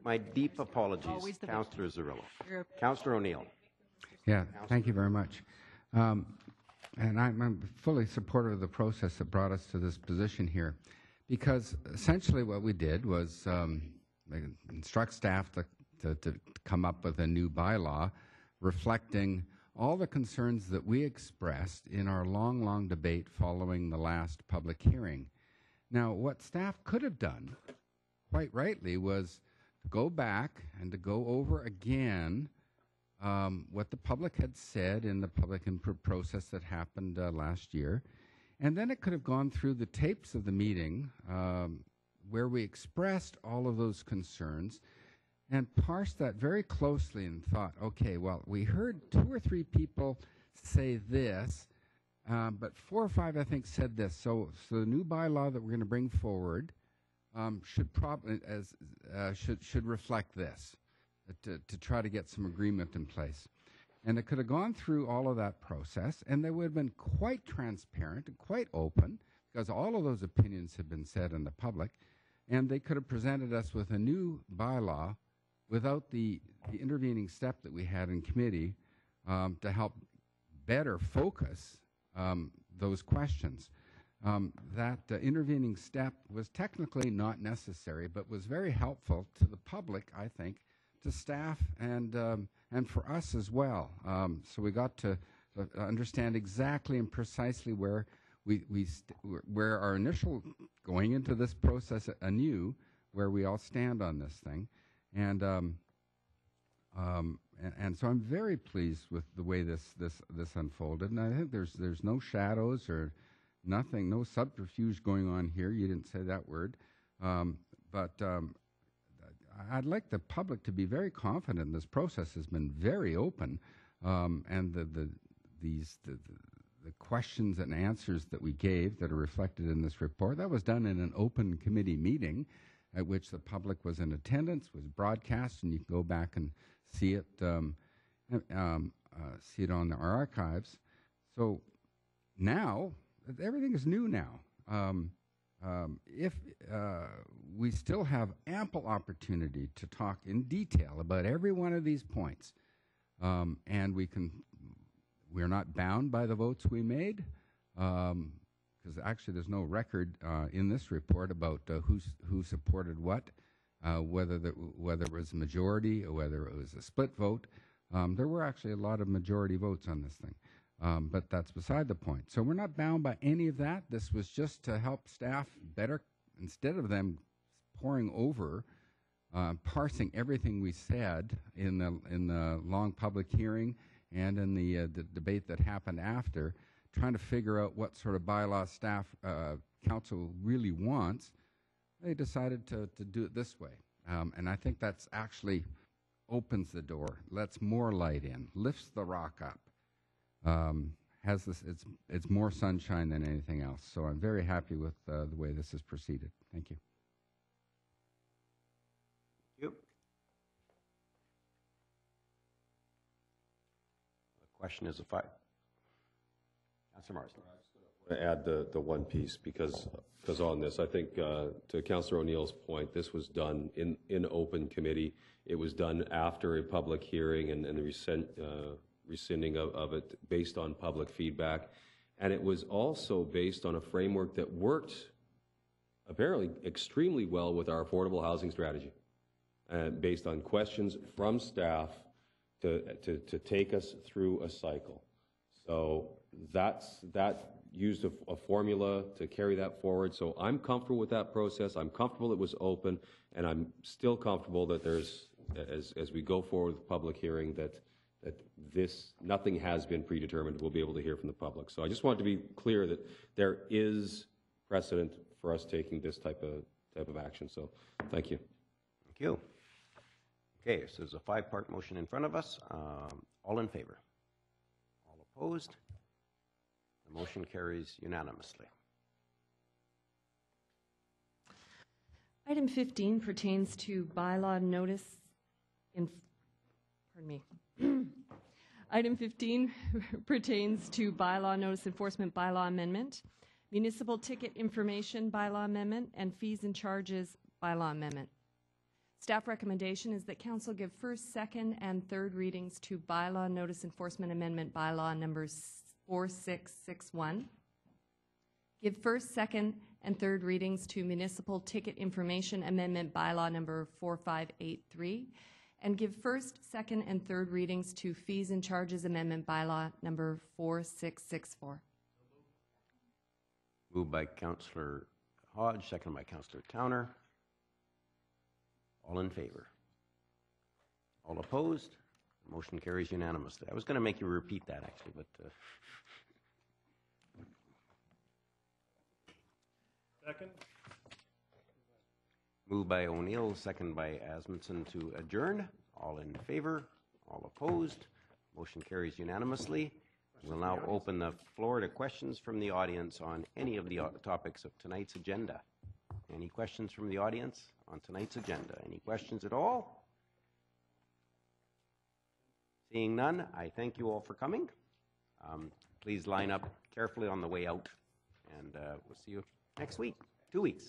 My deep apologies, Councillor Zarrillo. Councillor O'Neill. Yeah, thank you very much. And I'm fully supportive of the process that brought us to this position here, because essentially what we did was instruct staff to come up with a new bylaw reflecting all the concerns that we expressed in our long debate following the last public hearing. Now, what staff could have done, quite rightly, was to go back and to go over again what the public had said in the public input process that happened last year. And then it could have gone through the tapes of the meeting where we expressed all of those concerns and parsed that very closely and thought, okay, well, we heard 2 or 3 people say this, but 4 or 5, I think, said this. So the new bylaw that we're going to bring forward should probably should reflect this. To try to get some agreement in place. And it could have gone through all of that process, and they would have been quite transparent and quite open, because all of those opinions have been said in the public, and they could have presented us with a new bylaw without the intervening step that we had in committee to help better focus those questions. That intervening step was technically not necessary, but was very helpful to the public, I think, to staff and for us as well. So we got to understand exactly and precisely where where our initial going into this process anew, where we all stand on this thing, and so I'm very pleased with the way this unfolded, and I think there's no shadows or nothing, no subterfuge going on here. You didn't say that word, but I'd like the public to be very confident this process has been very open, and the questions and answers that we gave that are reflected in this report, that was done in an open committee meeting at which the public was in attendance, was broadcast, and you can go back and see it, see it on our archives. So now, everything is new now. If we still have ample opportunity to talk in detail about every one of these points, and we're not bound by the votes we made, because actually there's no record in this report about who supported what, whether it was a majority or whether it was a split vote. There were actually a lot of majority votes on this thing. But that's beside the point. So we're not bound by any of that. This was just to help staff better, instead of them poring over, parsing everything we said in the long public hearing and in the debate that happened after, trying to figure out what sort of bylaw staff council really wants. They decided to do it this way. And I think that's actually opens the door, lets more light in, lifts the rock up. Has this? It's more sunshine than anything else. So I'm very happy with the way this has proceeded. Thank you. Thank you. The question is Councillor Marsden. I want to add the one piece because on this, I think to Councillor O'Neill's point, this was done in open committee. It was done after a public hearing and the rescinding of it based on public feedback. And it was also based on a framework that worked apparently extremely well with our affordable housing strategy, and based on questions from staff to take us through a cycle. So that used a formula to carry that forward. So I'm comfortable with that process. I'm comfortable it was open, and I'm still comfortable that there's, as we go forward with the public hearing, that nothing has been predetermined. We'll be able to hear from the public. So I just wanted to be clear that there is precedent for us taking this type of action. So thank you. Thank you. Okay, so there's a 5-part motion in front of us. All in favor? All opposed? The motion carries unanimously. Item 15 pertains to bylaw notice pardon me. Item 15 pertains to bylaw notice enforcement bylaw amendment, municipal ticket information bylaw amendment, and fees and charges bylaw amendment. Staff recommendation is that council give first, second, and third readings to bylaw notice enforcement amendment bylaw number 4661. Give first, second, and third readings to municipal ticket information amendment bylaw number 4583. And give first, second, and third readings to fees and charges amendment bylaw number 4664. Moved by Councillor Hodge, second by Councillor Towner. All in favor? All opposed? The motion carries unanimously. I was going to make you repeat that, actually, but... Second. Moved by O'Neill, second by Asmundson to adjourn. All in favor? All opposed? Motion carries unanimously. We'll now open the floor to questions from the audience on any of the topics of tonight's agenda. Any questions from the audience on tonight's agenda? Any questions at all? Seeing none, I thank you all for coming. Please line up carefully on the way out, and we'll see you next week, 2 weeks.